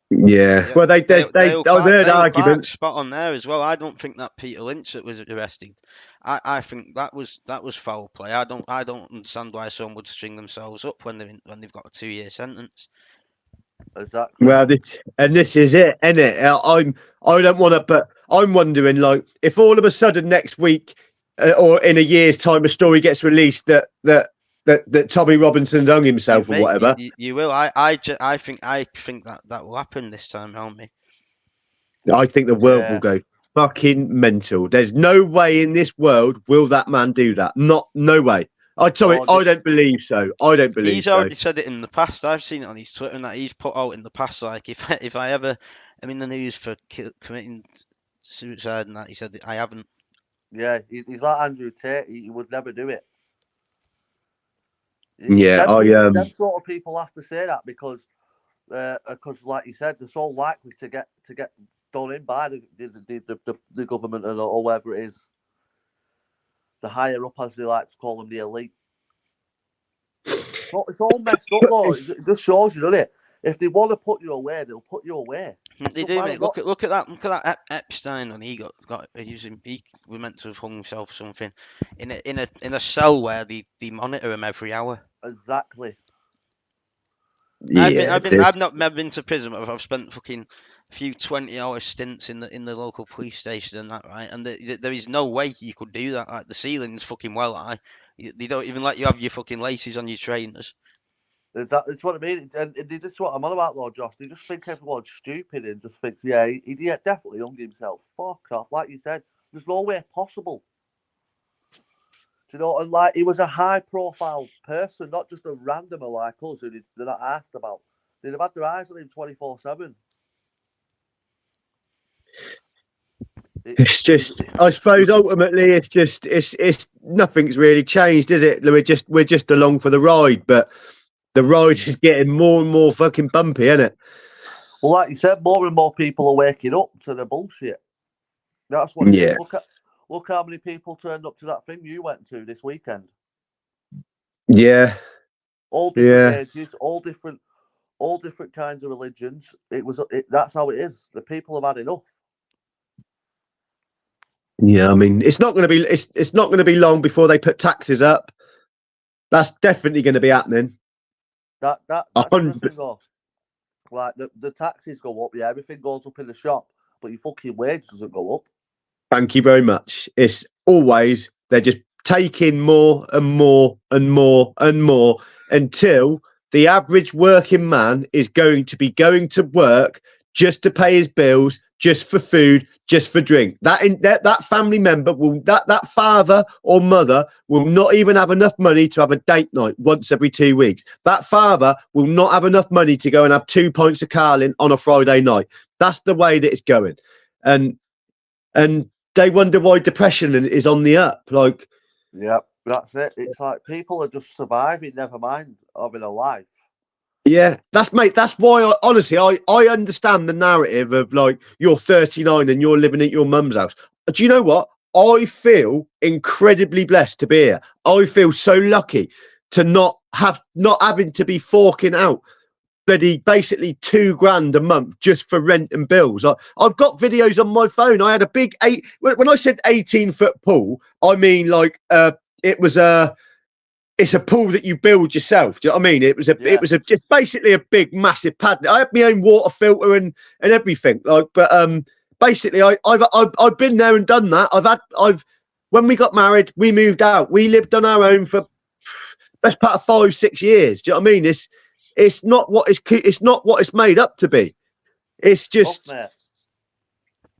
B: Yeah. Well, I've heard arguments.
C: Spot on there as well. I don't think that Peter Lynch that was arrested. I think that was foul play. I don't understand why someone would string themselves up when they've got a 2-year sentence.
A: Exactly.
B: Well, this is it, isn't it? I don't want to, but I'm wondering, like, if all of a sudden next week or in a year's time, a story gets released that Tommy Robinson hung himself or whatever.
C: You will. I think that will happen this time around me.
B: I think the world will go fucking mental. There's no way in this world will that man do that. No way. I don't believe so. I don't believe
C: he's already said it in the past. I've seen it on his Twitter and that he's put out in the past. Like if I ever am in the news for committing suicide and that, he said I haven't.
A: Yeah, he's like Andrew Tate. He would never do it.
B: Yeah,
A: them sort of people have to say that because, like you said, they're so likely to get done in by the government or whatever it is. The higher up, as they like to call them, the elite. It's all messed up, though. It just shows you, doesn't it? If they want to put you away, they'll put you away.
C: They do, mate. Look at that Epstein, and he was meant to have hung himself or something in a cell where they monitor him every hour.
A: Exactly.
B: Yeah,
C: I've not been to prison. I've spent fucking few 20-hour stints in the local police station and that, right? And there is no way you could do that. Like the ceiling's fucking well high. They don't even let you have your fucking laces on your trainers.
A: That's what I mean. And that's what I'm on about, though, Josh. They just think everyone's stupid and just thinks, yeah, he definitely hung himself. Fuck off. Like you said, there's no way possible. Do you know? And like, he was a high-profile person, not just a randomer like us who they're not asked about. They'd have had their eyes on him 24/7.
B: It's just, I suppose, ultimately, it's nothing's really changed, is it? We're just along for the ride, but the ride is getting more and more fucking bumpy, isn't it?
A: Well, like you said, more and more people are waking up to the bullshit. That's what it is. Look how many people turned up to that thing you went to this weekend.
B: Yeah.
A: All different ages, all different kinds of religions. That's how it is. The people have had enough.
B: Yeah, I mean, it's not going to be long before they put taxes up. That's definitely going to be happening.
A: That's everything though. Like the taxes go up, yeah, everything goes up in the shop, but your fucking wage doesn't go up.
B: Thank you very much. It's always they're just taking more and more and more and more until the average working man is going to be going to work just to pay his bills, just for food, just for drink. That family member that father or mother will not even have enough money to have a date night once every 2 weeks. That father will not have enough money to go and have 2 pints of Carling on a Friday night. That's the way that it's going. And they wonder why depression is on the up. Like,
A: yeah, that's it. It's like people are just surviving, never mind having a life.
B: Yeah, that's why honestly I understand the narrative of like you're 39 and you're living at your mum's house. Do you know what? I feel incredibly blessed to be here. I feel so lucky to not having to be forking out basically $2,000 a month just for rent and bills. I've got videos on my phone. I had a big when I said 18-foot pool, I mean like it's a pool that you build yourself. Do you know what I mean? It was just basically a big, massive pad. I had my own water filter and everything. Like, but basically, I've been there and done that. When we got married, we moved out. We lived on our own for best part of 5-6 years. Do you know what I mean? It's not what it's made up to be. It's just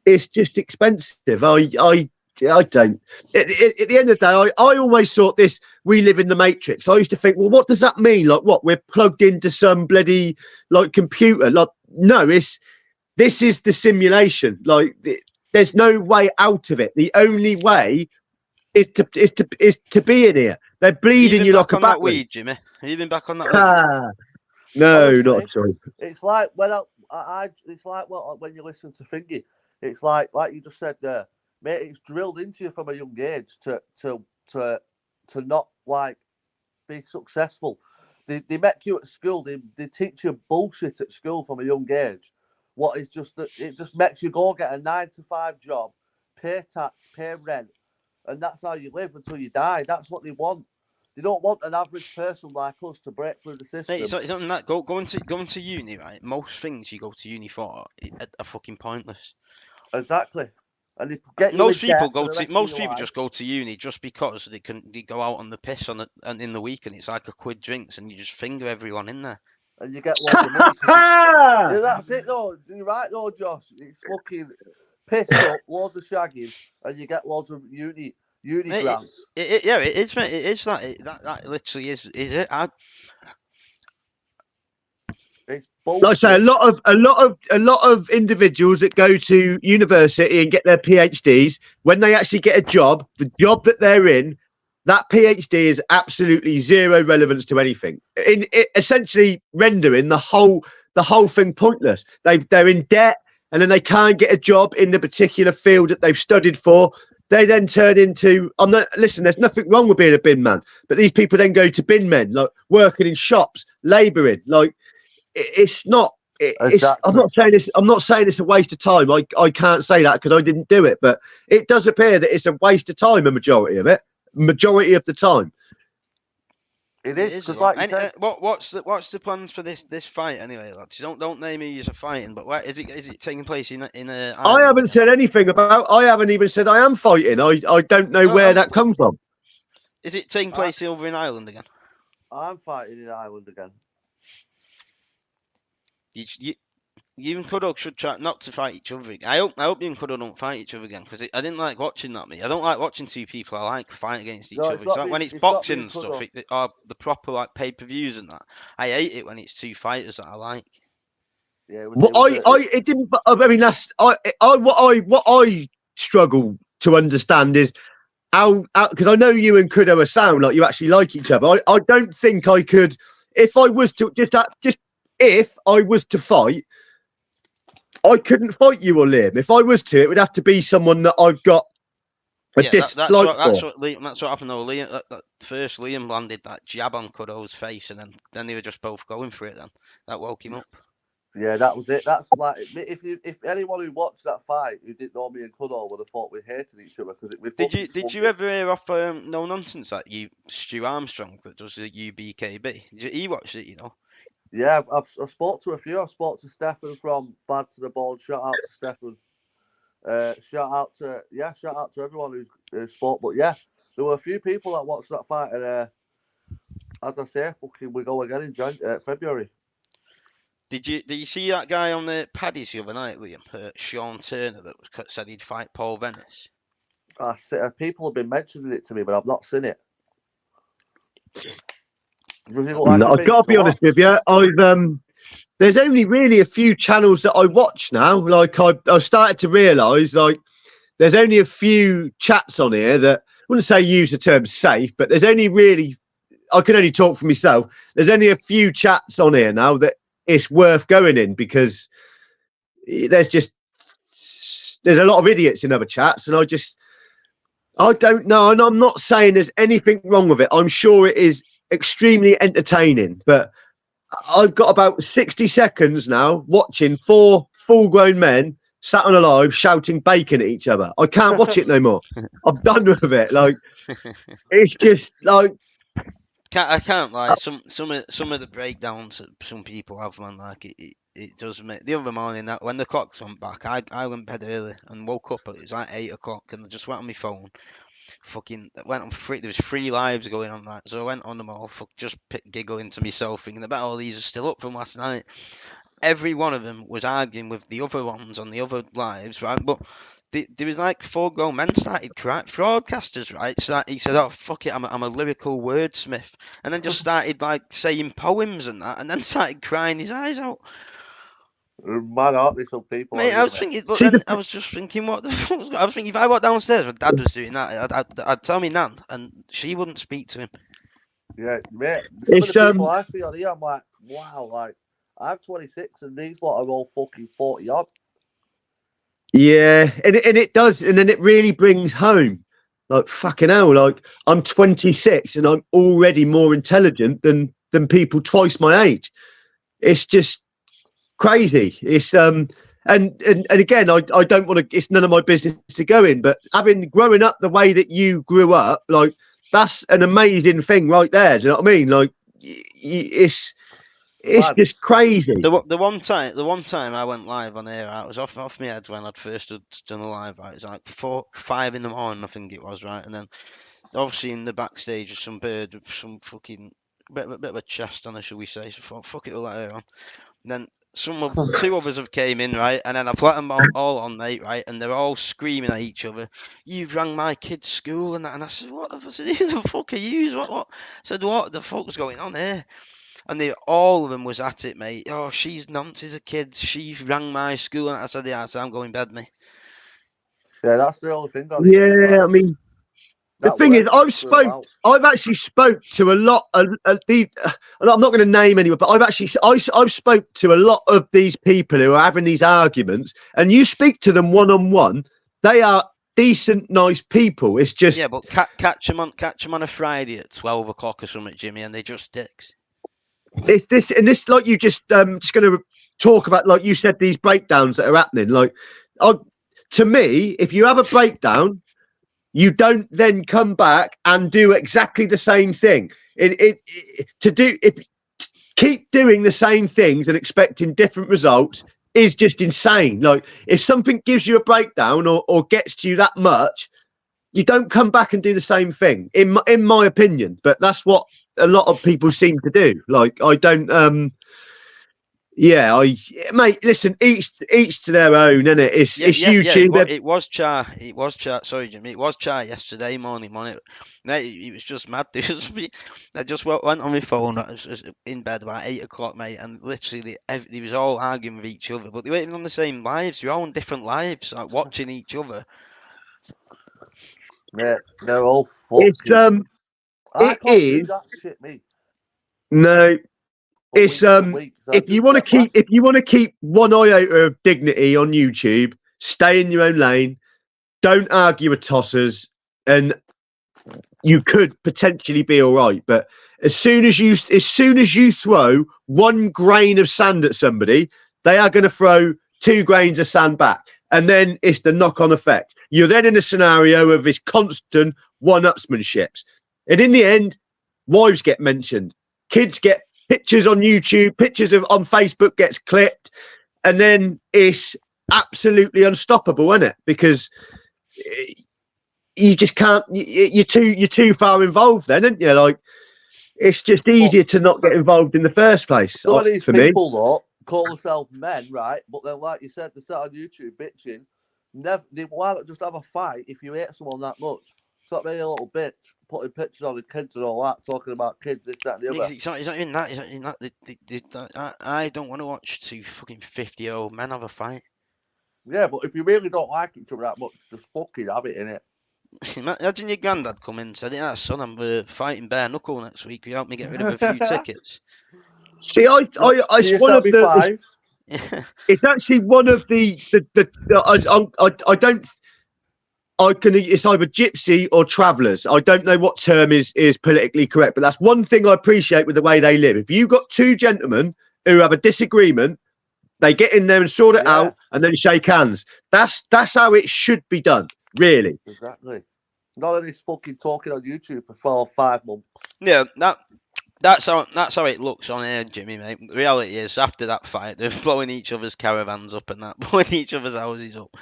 B: expensive. I don't. At the end of the day, I always thought we live in the Matrix. I used to think, well, what does that mean? Like, what, we're plugged into some bloody like computer? Like, no, this is the simulation. Like, there's no way out of it. The only way is to be in here. They're bleeding you like a
C: back weed, Jimmy. Have you been back on that weed?
B: No, honestly, not at all.
A: It's like when you listen to Thingy, it's like you just said there. Mate, it's drilled into you from a young age to not like be successful. They make you at school. They teach you bullshit at school from a young age. What is just that it just makes you go get a 9-to-5 job, pay tax, pay rent, and that's how you live until you die. That's what they want. They don't want an average person like us to break through the system.
C: Mate, it's not that going to uni, right? Most things you go to uni for are fucking pointless.
A: Exactly. And
C: most people just go to uni just because they go out on the piss and in the week and it's like a quid drinks and you just finger everyone in there.
A: And you get lots of money. Yeah, that's it though. You're right though, Josh. It's fucking pissed up, loads of shagging, and you get loads of uni grants.
C: It is, mate. It is that literally is it.
A: It's
B: like I say, a lot of individuals that go to university and get their PhDs, when they actually get a job, the job that they're in, that PhD is absolutely zero relevance to anything. Essentially rendering the whole thing pointless. They're in debt, and then they can't get a job in the particular field that they've studied for. They then turn into. Listen, there's nothing wrong with being a bin man, but these people then go to bin men, like working in shops, labouring, like. It's not. Exactly. I'm not saying it's a waste of time. I can't say that because I didn't do it, but it does appear that it's a waste of time. Majority of the time.
A: It is. Like
C: what's the plans for this fight anyway, lads? Don't name who you're fighting, but is it taking place in a?
B: I haven't said anything about. I haven't even said I am fighting. I don't know where that comes from.
C: Is it taking place over in Ireland again?
A: I'm fighting in Ireland again.
C: You and Cuddle should try not to fight each other. I hope you and Cuddle don't fight each other again because I didn't like watching that. I don't like watching two people I like fight against each other. So when it's boxing and stuff, or the proper like pay-per-views and that, I hate it when it's two fighters that I like.
A: Yeah,
B: it didn't. I mean, that's what I struggle to understand is how because I know you and Kudo are sound like you actually like each other. I don't think I could if I was to if I was to fight. I couldn't fight you or Liam. If I was to, it would have to be someone that I've got a dislike
C: that's
B: for.
C: what happened though. Liam, first Liam landed that jab on Kudo's face, and then they were just both going for it. Then that woke him up.
A: Yeah, that was it. That's like if anyone who watched that fight who didn't know me and Cuddle would have thought we hated each other because we.
C: Did you ever hear of No Nonsense that Stu Armstrong that does the UBKB? He watched it, you know.
A: Yeah, I've spoke to a few. I spoke to Stefan from Bad to the Ball. Shout out to Stefan. Shout out to everyone who's spoke. But yeah, there were a few people that watched that fight, and as I say, fucking we go again in February.
C: Did you see that guy on the paddies the other night, Liam? Sean Turner that said he'd fight Paul Venice.
A: People have been mentioning it to me, but I've not seen it.
B: I've got to be honest with you. There's only really a few channels that I watch now. Like I've started to realise, like there's only a few chats on here that I wouldn't say use the term safe, but there's only really I can only talk for myself. There's only a few chats on here now that it's worth going in because there's a lot of idiots in other chats, and I don't know, and I'm not saying there's anything wrong with it. I'm sure it is extremely entertaining, but I've got about 60 seconds now watching 4 full-grown men sat on a live shouting bacon at each other. I can't watch it no more. I'm done with it. Like it's just like
C: I can't lie. Some of the breakdowns that some people have, man, like it does make. The other morning, that when the clocks went back, I went to bed early and woke up. It was like 8 o'clock, and I just went on my phone. Fucking went on free. There was 3 lives going on that, so I went on them all. Just giggling to myself, thinking about all these are still up from last night. Every one of them was arguing with the other ones on the other lives, right? But there was like 4 grown men started crying, broadcasters, right? So he said, "Oh fuck it, I'm a lyrical wordsmith," and then just started like saying poems and that, and then started crying his eyes out.
A: Mad, aren't they, some people?
C: Mate, I was thinking, but then I was just thinking, what the fuck? I was thinking, if I walked downstairs when Dad was doing that, I'd tell me Nan, and she wouldn't speak to him.
A: Yeah, mate. Some of the people I see on here, I'm like, wow, like I'm 26 and these lot are all fucking 40 odd.
B: Yeah, and it does, and then it really brings home, like fucking hell, like I'm 26 and I'm already more intelligent than people twice my age. It's just crazy. It's and again, I don't want to. It's none of my business to go in, but growing up the way that you grew up, like that's an amazing thing right there. Do you know what I mean? Like it's just crazy.
C: The one time I went live on air, I was off my head when I'd first done a live. Right, it was like 5 in the morning, I think it was, right, and then obviously in the backstage was some bird with some fucking bit of a chest on her, shall we say? So I thought, fuck it, we'll let her on. And then 2 others have came in, right, and then I've let them all on, mate, right, and they're all screaming at each other. You've rang my kid's school and that, and I said, what? I said, who the fuck are you? What? I said, what the fuck's going on here? And all of them was at it, mate. Oh, she's nonsense, a kid. She's rang my school, and I said, yeah, I'm going to bed, mate.
A: Yeah, that's the only thing.
B: Yeah, I mean, the thing is, I've actually spoke to a lot of these. I'm not going to name anyone, but I've spoke to a lot of these people who are having these arguments, and you speak to them one on one. They are decent, nice people. It's just
C: but catch them on a Friday at 12 o'clock or something, Jimmy, and they're just dicks.
B: It's this like you just going to talk about, like you said, these breakdowns that are happening. Like, to me, if you have a breakdown, you don't then come back and do exactly the same thing. Keep doing the same things and expecting different results is just insane. Like, if something gives you a breakdown or gets to you that much, you don't come back and do the same thing. In my opinion, but that's what a lot of people seem to do. Like, I don't mate, listen, each to their own, innit? It's YouTube.
C: Yeah, it was Char. Sorry, Jimmy. It was Char yesterday morning, on it. Mate, it was just mad. I just went on my phone. I was in bed about 8 o'clock, mate, and literally they was all arguing with each other, but they weren't even on the same lives. They were all on different lives, like watching each other.
A: Mate, they're all
B: It's
A: fucking. I
B: it
A: can't do
B: is
A: that shit, me.
B: no.
A: For
B: It's
A: weeks and weeks. I
B: if you
A: just
B: want to
A: get back.
B: keep one iota of dignity on YouTube, stay in your own lane. Don't argue with tossers, and you could potentially be all right. But as soon as you throw one grain of sand at somebody, they are going to throw 2 grains of sand back, and then it's the knock-on effect. You're then in a scenario of this constant one-upsmanships, and in the end, wives get mentioned, kids get pictures on YouTube, pictures of on Facebook gets clipped, and then it's absolutely unstoppable, isn't it? Because you just can't. You're too far involved, then, aren't you? Like, it's just easier to not get involved in the first place.
A: Some of these
B: For me,
A: people, though, call themselves men, right? But then, like you said, they sit on YouTube bitching. Why not just have a fight if you hate someone that much? Stop being a little bitch, putting pictures on the kids and all that, talking about kids, this, that, and the other.
C: It's not even that. It's not even that. I don't want to watch 2 fucking 50-year-old men have a fight.
A: Yeah, but if you really don't like each other that much, just fucking have it in it.
C: Imagine your granddad come in and said, "Yeah, son, I'm fighting bare knuckle next week. Can you help me get rid of a few tickets?"
B: see,
A: Can
B: it's
A: you
B: one
A: sell
B: of
A: me
B: the.
A: 5?
B: It's actually one of the I don't. I can. It's either gypsy or travellers. I don't know what term is politically correct, but that's one thing I appreciate with the way they live. If you've got 2 gentlemen who have a disagreement, they get in there and sort it out, and then shake hands. That's how it should be done, really.
A: Exactly. None of this fucking talking on YouTube for 4 or 5 months.
C: Yeah, that's how it looks on here, Jimmy, mate. The reality is, after that fight, they're blowing each other's caravans up and that, blowing each other's houses up.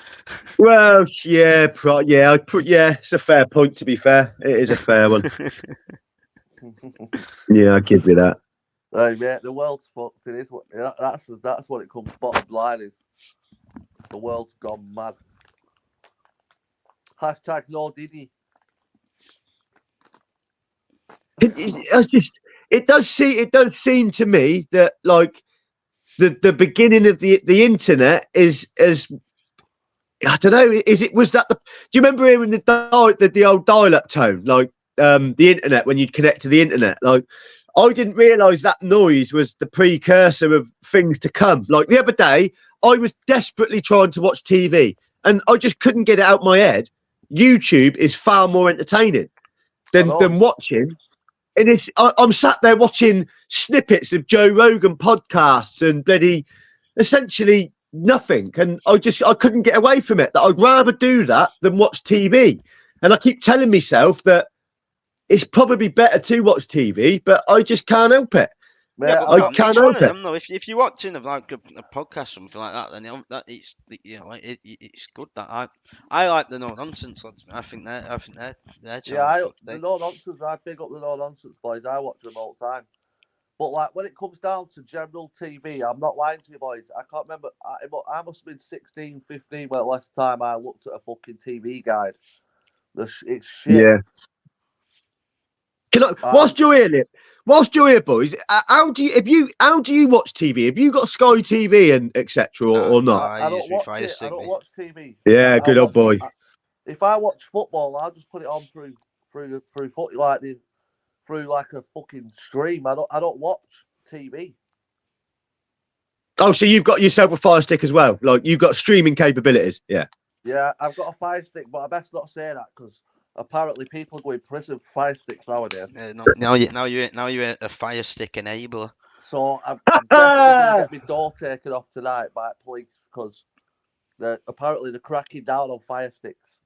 B: Well, yeah, it's a fair point. To be fair, it is a fair one. Yeah, I give you that.
A: Hey, mate, the world's fucked. It is what that's what it comes. Bottom line is, the world's gone mad. Hashtag no Diddy.
B: It does seem to me that, like, the beginning of the internet is as, I don't know. Was that the? Do you remember hearing the old dial-up tone, like the internet, when you'd connect to the internet? Like, I didn't realise that noise was the precursor of things to come. Like, the other day, I was desperately trying to watch TV, and I just couldn't get it out my head. YouTube is far more entertaining than watching. And I'm sat there watching snippets of Joe Rogan podcasts and bloody essentially nothing. And I couldn't get away from it. That I'd rather do that than watch TV. And I keep telling myself that it's probably better to watch TV, but I just can't help it.
A: Mate,
C: Yeah,
B: I can't help it.
C: Though. If you're watching like a podcast, something like that, then that it's it's good. That I like the no nonsense lads. I think they're
A: the no nonsense. I pick up the no nonsense boys. I watch them all the time. But like when it comes down to general TV, I'm not lying to you boys. I can't remember. I must have been 16, 15 when the last time I looked at a fucking TV guide. It's shit.
B: Yeah. Whilst you're here, boys, how do you watch TV? Have you got Sky TV and etc. or not?
A: I don't watch it. I don't watch TV.
B: Yeah, good old boy.
A: If I watch football, I'll just put it on through footy, through like a fucking stream. I don't watch TV.
B: Oh, so you've got yourself a Fire Stick as well? Like, you've got streaming capabilities? Yeah.
A: Yeah, I've got a Fire Stick, but I best not say that because apparently people go in prison for Fire Sticks nowadays.
C: Now you're a Fire Stick enabler.
A: So I'm definitely going to get my door taken off tonight by police because apparently they're cracking down on Fire Sticks.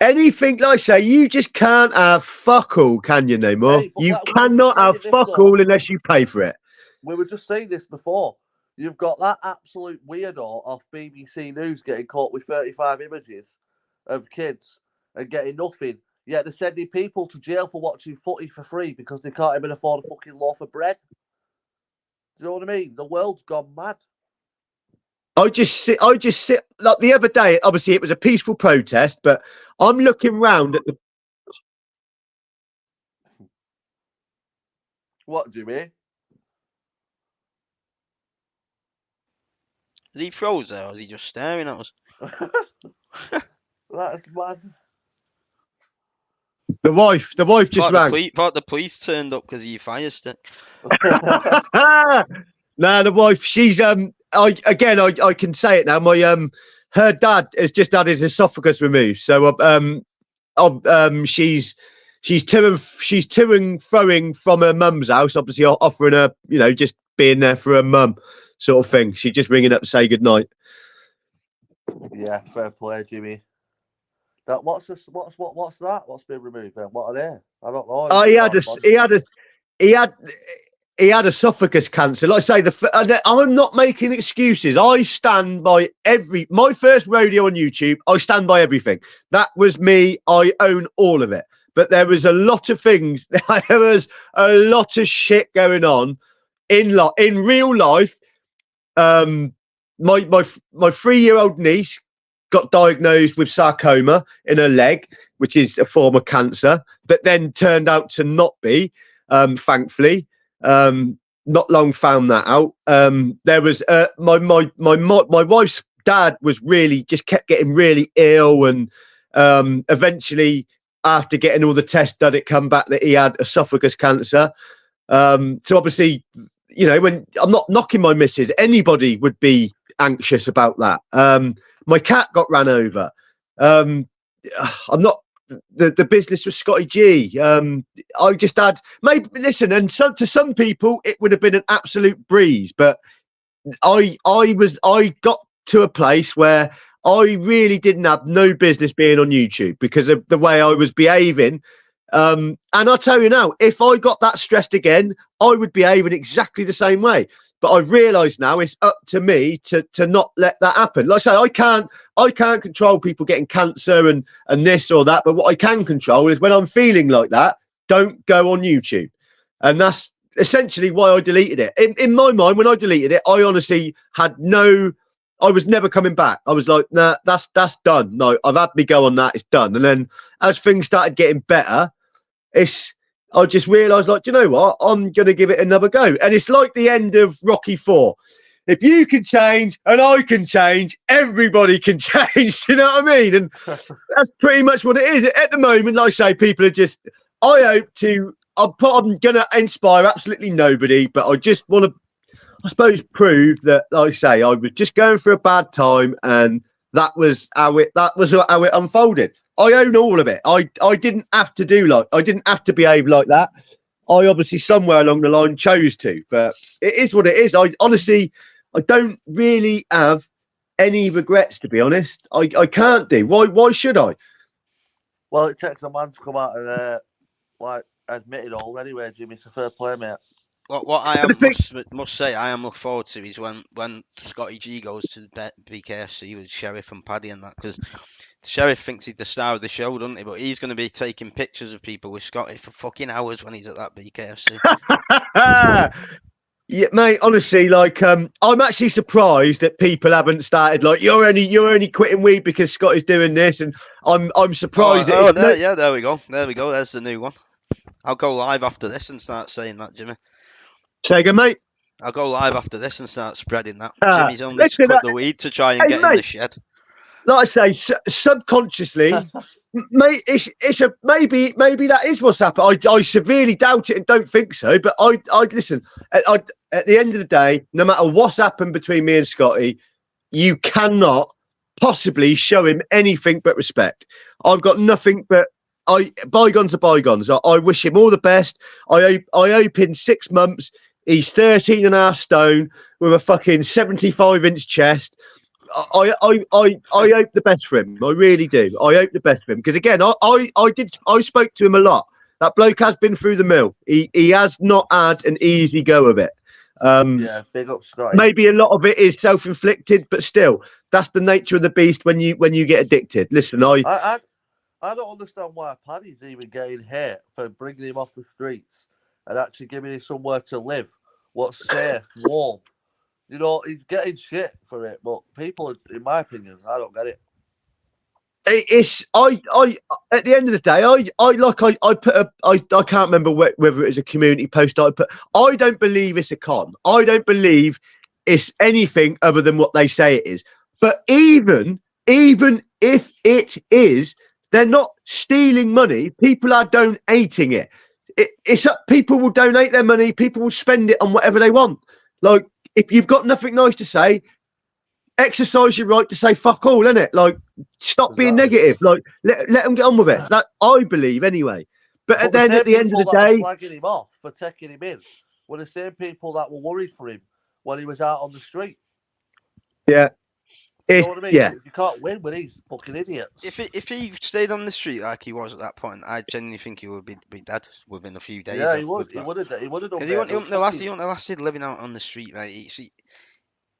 B: Anything, like I say, you just can't have fuck all, can you, no more?
A: Hey,
B: you cannot have fuck all unless you pay for it.
A: We were just saying this before. You've got that absolute weirdo off BBC News getting caught with 35 images of kids and getting nothing. Yet they're sending people to jail for watching footy for free because they can't even afford a fucking loaf of bread. Do you know what I mean? The world's gone mad.
B: I just sit like the other day. Obviously, it was a peaceful protest, but I'm looking round at the.
A: What do you mean?
C: Is he froze there, or is he just staring at us?
A: That is mad.
B: The wife just rang.
C: Thought the police turned up because of your fire stick.
B: No, the wife. She's I can say it now. My her dad has just had his esophagus removed, so she's to and froing from her mum's house, obviously offering her, just being there for her mum, sort of thing. She's just ringing up to say good night.
A: Yeah, fair play, Jimmy. That what's that? What's been removed then? What are they? I don't know.
B: Oh, he had esophagus cancer. Like I say, I'm not making excuses. I stand by my first rodeo on YouTube. I stand by everything. That was me. I own all of it. But there was a lot of things. There was a lot of shit going on in real life. My 3-year-old niece got diagnosed with sarcoma in her leg, which is a form of cancer, that then turned out to not be, thankfully. Not long found that out. There was my wife's dad was kept getting really ill, and eventually, after getting all the tests done, it come back that he had esophagus cancer. So obviously, when I'm not knocking my missus, anybody would be anxious about that. My cat got ran over. I'm not the business with Scotty G. I just had and to some people it would have been an absolute breeze, but I got to a place where I really didn't have no business being on YouTube because of the way I was behaving. And I'll tell you now, if I got that stressed again, I would behave in exactly the same way. But I've realised now it's up to me to not let that happen. Like I say, I can't control people getting cancer and this or that. But what I can control is when I'm feeling like that, don't go on YouTube. And that's essentially why I deleted it. In my mind, when I deleted it, I honestly had I was never coming back. I was like, nah, that's done. No, I've had me go on that. It's done. And then as things started getting better, I just realised, like, do you know what? I'm going to give it another go. And it's like the end of Rocky IV. If you can change and I can change, everybody can change. You know what I mean? And that's pretty much what it is. At the moment, like I say, people are just, I'm going to inspire absolutely nobody, but I just want to, I suppose, prove that, like I say, I was just going through a bad time, and that was how it unfolded. I own all of it. I didn't have to I didn't have to behave like that. I obviously somewhere along the line chose to, but it is what it is. I don't really have any regrets, to be honest. I can't do. Why should I?
A: Well, it takes a man to come out and admit it all anyway, Jimmy. It's a fair play, mate.
C: What I must say I am looking forward to is when Scotty G goes to BKFC with Sheriff and Paddy and that, because the Sheriff thinks he's the star of the show, doesn't he? But he's going to be taking pictures of people with Scotty for fucking hours when he's at that BKFC.
B: Yeah, mate. Honestly, I'm actually surprised that people haven't started you're only quitting weed because Scotty's doing this, and I'm surprised.
C: There we go. There's the new one. I'll go live after this and start saying that, Jimmy.
B: Say again, mate.
C: I'll go live after this and start spreading that. Jimmy's only cut the weed to try and get in the shed.
B: Like I say, subconsciously, mate, maybe that is what's happened. I severely doubt it and don't think so. But I listen. At the end of the day, no matter what's happened between me and Scotty, you cannot possibly show him anything but respect. I've got nothing but bygones are bygones. I wish him all the best. I hope in 6 months he's 13.5 stone with a fucking 75-inch chest. I hope the best for him. I really do. I hope the best for him, because again, I spoke to him a lot. That bloke has been through the mill. He has not had an easy go of it.
A: Yeah, big up Scotty.
B: Maybe a lot of it is self-inflicted, but still, that's the nature of the beast when you get addicted. Listen,
A: I don't understand why Paddy's even getting hate for bringing him off the streets and actually giving him somewhere to live. What's safe, warm. You know, he's getting shit for it, but people, in my opinion, I don't get it.
B: At the end of the day, I can't remember whether it was a community post I put. I don't believe it's a con. I don't believe it's anything other than what they say it is. But even even if it is, they're not stealing money. People are donating it. It's up. People will donate their money. People will spend it on whatever they want. Like, if you've got nothing nice to say, exercise your right to say fuck all, innit? Like, stop being negative. Like, let them get on with it. That I believe anyway. But then at the end of the day,
A: that were slagging him off for taking him in were the same people that were worried for him when he was out on the street.
B: Yeah.
A: You know what I mean?
B: Yeah.
A: You can't win with these fucking idiots.
C: If he stayed on the street like he was at that point, I genuinely think he would be dead within a few days.
A: Yeah, he would. He would have done.
C: He wouldn't have lasted living out on the street, mate.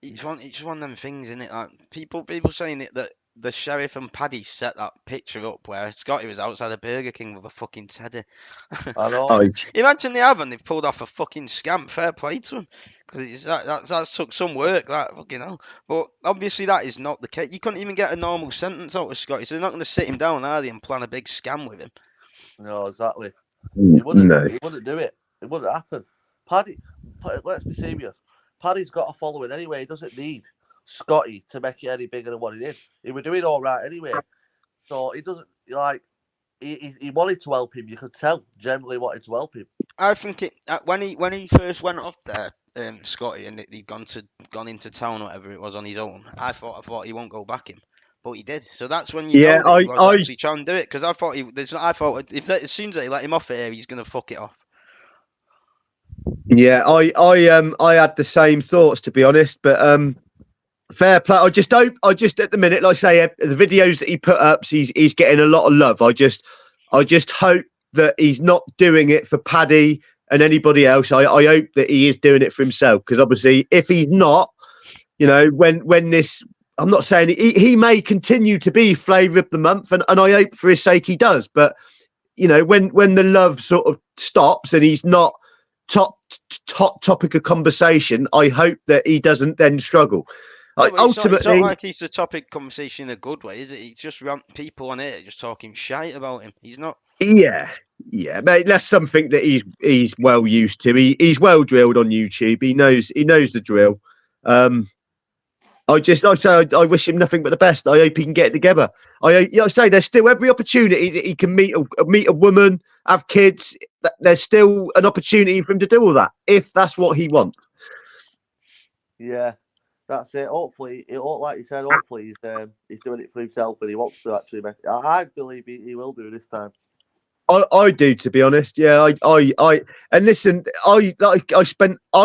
C: It's one of them things, isn't it? Like people saying it that the sheriff and Paddy set that picture up where Scotty was outside a Burger King with a fucking teddy.
A: I know.
C: Imagine they have and they've pulled off a fucking scam. Fair play to them, because that's took some work. That fucking hell. But obviously that is not the case. You couldn't even get a normal sentence out of Scotty, so they're not going to sit him down, are they, and plan a big scam with him?
A: No, exactly. He wouldn't.
B: No.
A: He wouldn't do it. It wouldn't happen. Paddy, let's be serious. Paddy's got a following anyway. He doesn't need Scotty to make it any bigger than what it is. He was doing all right anyway. So he doesn't like. He wanted to help him. You could tell. Generally wanted to help him.
C: I think when he first went up there, Scotty, and he'd gone into town or whatever it was on his own. I thought he won't go back him, but he did. So that's when you know that he was actually trying to do it. Because I thought as soon as they let him off here, he's gonna fuck it off.
B: Yeah, I had the same thoughts, to be honest, but fair play. I just at the minute, like I say, the videos that he put up, he's getting a lot of love. I just hope that he's not doing it for Paddy and anybody else. I hope that he is doing it for himself, because obviously if he's not, you know, when this, I'm not saying he may continue to be flavour of the month, and I hope for his sake he does, but you know, when the love sort of stops and he's not top topic of conversation, I hope that he doesn't then struggle. Ultimately,
C: it's not like he's the topic conversation in a good way, is it? He's just people on it just talking shite about him. He's not.
B: Yeah, mate. That's something that he's well used to. He's well drilled on YouTube. He knows the drill. I wish him nothing but the best. I hope he can get it together. I say there's still every opportunity that he can meet a woman, have kids. There's still an opportunity for him to do all that if that's what he wants.
A: Yeah, that's it. Hopefully, like you said, hopefully he's doing it for himself and he wants to actually make it. I believe he will do this time.
B: I do, to be honest. Yeah, I and listen, I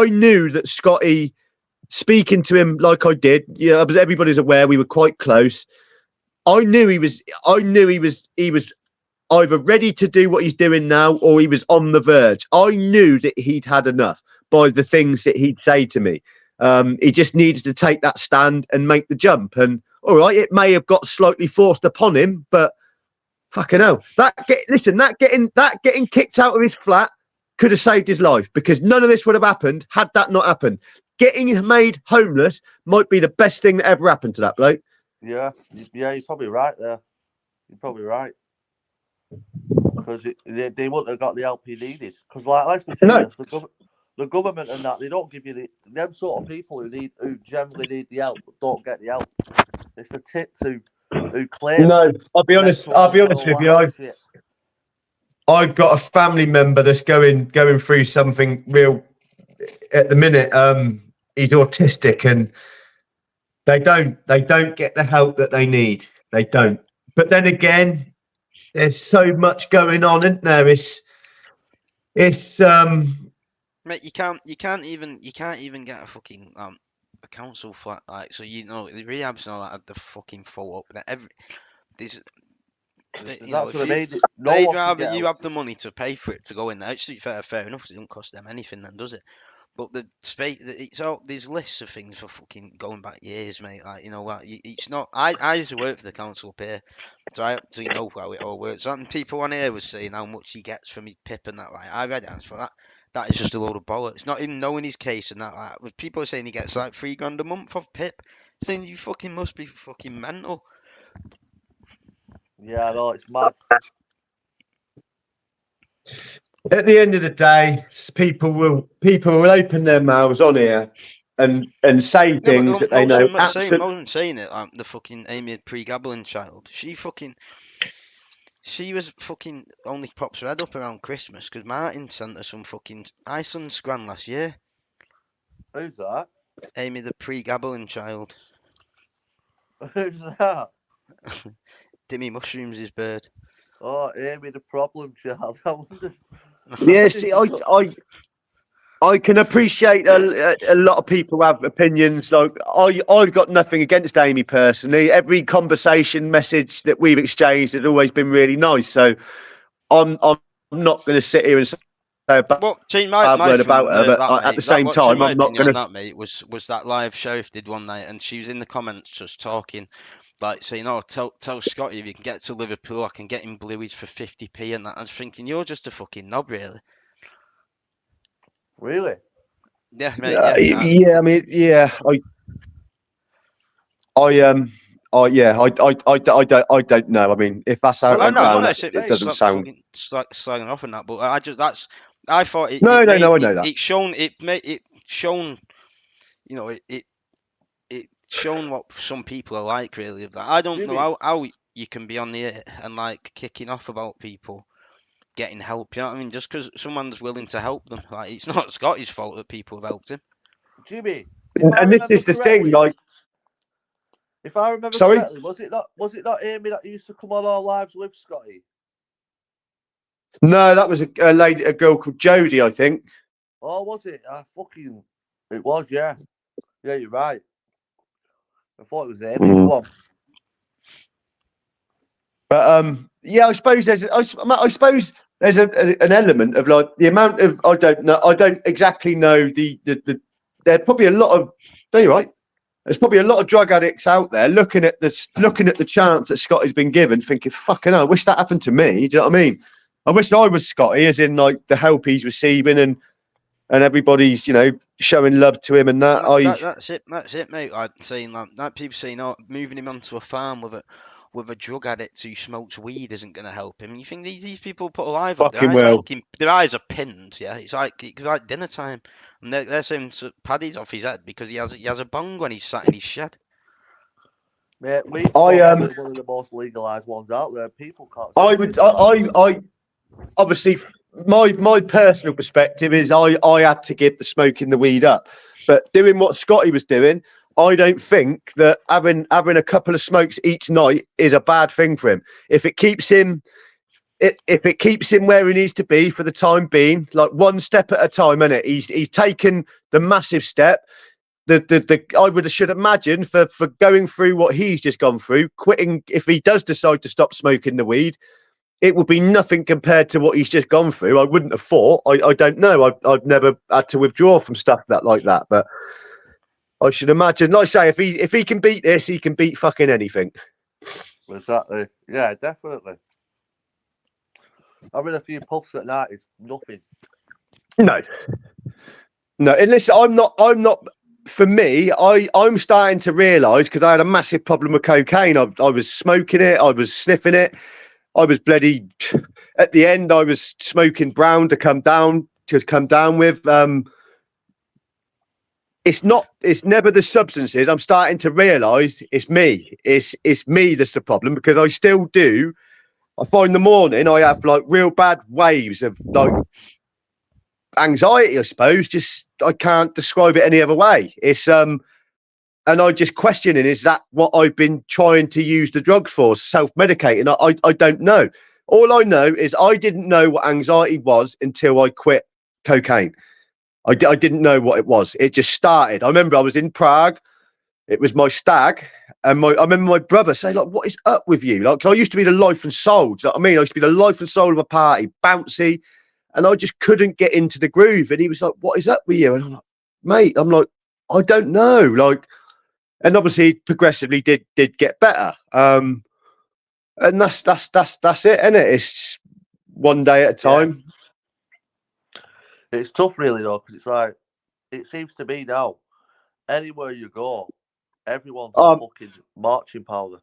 B: knew that Scotty, speaking to him like I did, yeah, everybody's aware we were quite close. I knew he was either ready to do what he's doing now or he was on the verge. I knew that he'd had enough by the things that he'd say to me. He just needed to take that stand and make the jump. And all right, it may have got slightly forced upon him, but fucking hell, getting kicked out of his flat could have saved his life, because none of this would have happened had that not happened. Getting made homeless might be the best thing that ever happened to that bloke.
A: Yeah, you're probably right there. You're probably right. Because they wouldn't have got the help he needed. Because, like, let's be serious, the government and that, they don't give you them sort of people who generally need the help but don't get the help. It's the tits who claim.
B: No, I'll be honest with you. I've got a family member that's going through something real at the minute. He's autistic, and they don't get the help that they need. They don't. But then again, there's so much going on, isn't there? It's
C: Mate, you can't even get a fucking a council flat, like, so you know the rehabs and all that had the fucking full up. They'd rather you have the money to pay for it to go in there. Actually, fair enough. It doesn't cost them anything, then, does it? But the space, it's all there's lists of things for fucking going back years, mate. Like, you know what? It's not. I used to work for the council up here, so I actually know how it all works. And people on here was saying how much he gets from his PIP and that. Like, I read it for that. That is just a load of bollocks. Not even knowing his case and that. Like, people are saying he gets like $3,000 a month off PIP, saying you fucking must be fucking mental.
A: Yeah, no, it's mad.
B: At the end of the day, people will open their mouths on here and say
C: Yeah,
B: things that they know
C: I
B: absolutely.
C: wasn't saying it like the fucking Amy pre-gabbling child. She was fucking only pops her head up around Christmas because Martin sent her some fucking Iceland scran last year.
A: Who's that?
C: Amy the pre-gabbling child.
A: Who's that?
C: Dimmy Mushrooms, his bird.
A: Oh, Amy the problem child. I wonder.
B: Yeah, see, I can appreciate a lot of people have opinions. Like I've got nothing against Amy personally. Every conversation message that we've exchanged has always been really nice. So I'm not going to sit here and say a bad word about her. But at the same time, I'm not going to.
C: That, mate, was that live Sheriff did one night, and she was in the comments just talking, like saying, "Oh, tell Scotty if you can get to Liverpool, I can get him blueies for 50p," and that. I was thinking, you're just a fucking knob, really.
A: Really?
C: Yeah, mate.
B: Yeah, I mean, yeah, I don't know. I mean, if that's how
A: Well,
B: it went down,
C: It
B: doesn't sound.
C: Slagging off on that, but I thought it.
B: No, I know that.
C: It shown you know it shown what some people are like, really. Of that, I don't know how you can be on the air and like kicking off about people getting help. You know what I mean? Just because someone's willing to help them, like it's not Scotty's fault that people have helped him.
A: Jimmy,
B: And this is the thing, like.
A: If I remember correctly, was it not Amy that used to come on All Lives with Scotty?
B: No, that was a girl called Jodie, I think.
A: Oh, was it? It was, yeah. Yeah, you're right. I thought it was Amy. Come on.
B: But yeah, I suppose there's an element of like the amount of I don't exactly know the there's probably a lot of. Are you right? There's probably a lot of drug addicts out there looking at the chance that Scotty's been given, thinking, "Fucking hell, I wish that happened to me." Do you know what I mean? I wish I was Scotty, as in like the help he's receiving and everybody's showing love to him and that.
C: That's it, mate. Like saying that people saying, "Oh, moving him onto a farm with a drug addict who smokes weed isn't going to help him." And you think these people put alive up, their eyes are pinned. Yeah, it's like dinner time, and they're saying Paddy's off his head because he has a bong when he's sat in his shed.
A: Mate, weed's probably one of the most legalised ones out there. People can't.
B: I obviously, my personal perspective is I had to give the smoking the weed up, but doing what Scotty was doing, I don't think that having a couple of smokes each night is a bad thing for him. If it keeps him where he needs to be for the time being, like one step at a time, innit? He's taken the massive step. I should imagine for going through what he's just gone through, quitting, if he does decide to stop smoking the weed, it would be nothing compared to what he's just gone through. I wouldn't have thought. I don't know. I've never had to withdraw from stuff like that. But I should imagine, like I say, if he can beat this, he can beat fucking anything.
A: Exactly. Yeah, definitely. Having a few puffs at night is nothing.
B: No. And listen, I'm not. For me, I'm starting to realise, because I had a massive problem with cocaine. I was smoking it. I was sniffing it. I was bloody. At the end, I was smoking brown to come down with. It's never the substances. I'm starting to realise it's me. It's me that's the problem, because I still do. I find the morning I have like real bad waves of like anxiety, I suppose. Just I can't describe it any other way. It's and I just questioning, is that what I've been trying to use the drug for, self-medicating? I don't know. All I know is I didn't know what anxiety was until I quit cocaine. I didn't know what it was. It just started. I remember I was in Prague. It was my stag, and I remember my brother saying, like, "What is up with you?" Like, 'cause I used to be the life and soul. Do you know what I mean? I used to be the life and soul of a party, bouncy, and I just couldn't get into the groove. And he was like, "What is up with you?" And I'm like, "Mate," I'm like, "I don't know." Like, and obviously, progressively did get better. And that's it, isn't it? It's one day at a time.
A: Yeah. It's tough, really, though, because it's like it seems to be now. Anywhere you go, everyone's fucking marching powder.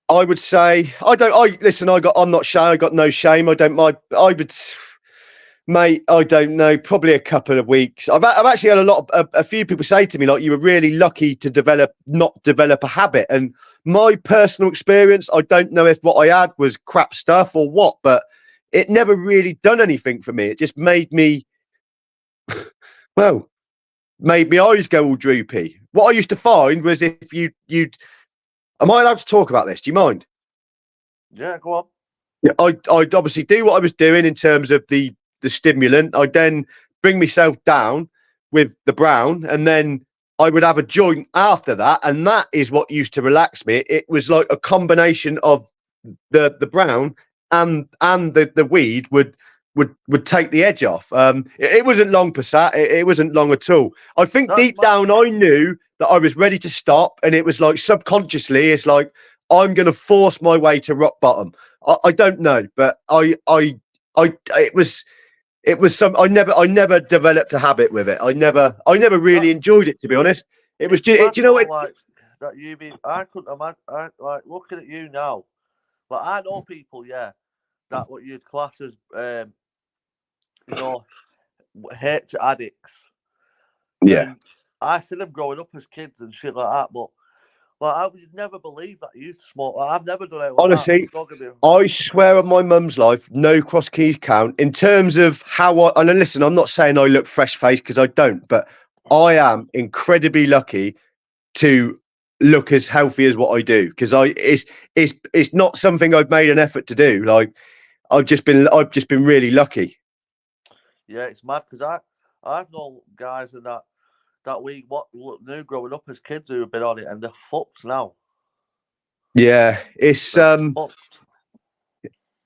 B: I would say I'm not shy. I got no shame. I don't mind. Mate, I don't know. Probably a couple of weeks. I've actually had a few people say to me, like, you were really lucky to not develop a habit. And my personal experience, I don't know if what I had was crap stuff or what, but it never really done anything for me. It just made me, well, made my eyes go all droopy. What I used to find was if you'd, am I allowed to talk about this? Do you mind?
A: Yeah, go on.
B: Yeah, I'd obviously do what I was doing in terms of the stimulant. I'd then bring myself down with the brown, and then I would have a joint after that, and that is what used to relax me. It was like a combination of the brown and the weed would take the edge off. It wasn't long, Passat. It wasn't long at all. I think
A: That's
B: deep
A: mad.
B: down I knew that I was ready to stop, and it was like subconsciously, it's like I'm going to force my way to rock bottom. I don't know, but it was some. I never developed a habit with it. I never really enjoyed it, to be honest. It was just. Do you know what?
A: Like that you be? I couldn't imagine. Like looking at you now. Like I know people, yeah, that what you'd class as, you know, hate addicts.
B: Yeah.
A: And I see them growing up as kids and shit like that, but. Like, I would never believe that you used to smoke. Like, I've never done it. Like
B: Honestly,
A: that.
B: I swear on my mum's life, no cross keys count. In terms of how and listen, I'm not saying I look fresh faced because I don't, but I am incredibly lucky to look as healthy as what I do because it's not something I've made an effort to do. Like I've just been really lucky.
A: Yeah, it's mad because I've known guys and that we knew growing up as kids who have been on it and they're fucked now.
B: Yeah, it's
A: fucked.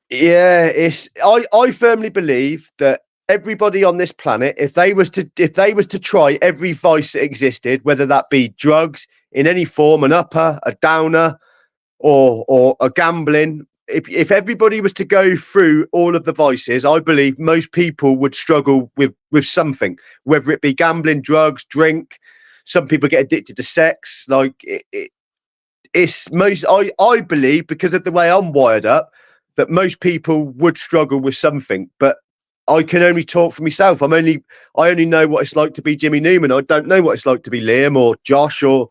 B: Yeah, it's I firmly believe that everybody on this planet, if they was to try every vice that existed, whether that be drugs in any form, an upper, a downer, or a gambling, if everybody was to go through all of the vices, I believe most people would struggle with something, whether it be gambling, drugs, drink. Some people get addicted to sex. Like it's most. I believe because of the way I'm wired up that most people would struggle with something. But I can only talk for myself. I only know what it's like to be Jimmy Newman. I don't know what it's like to be Liam or Josh or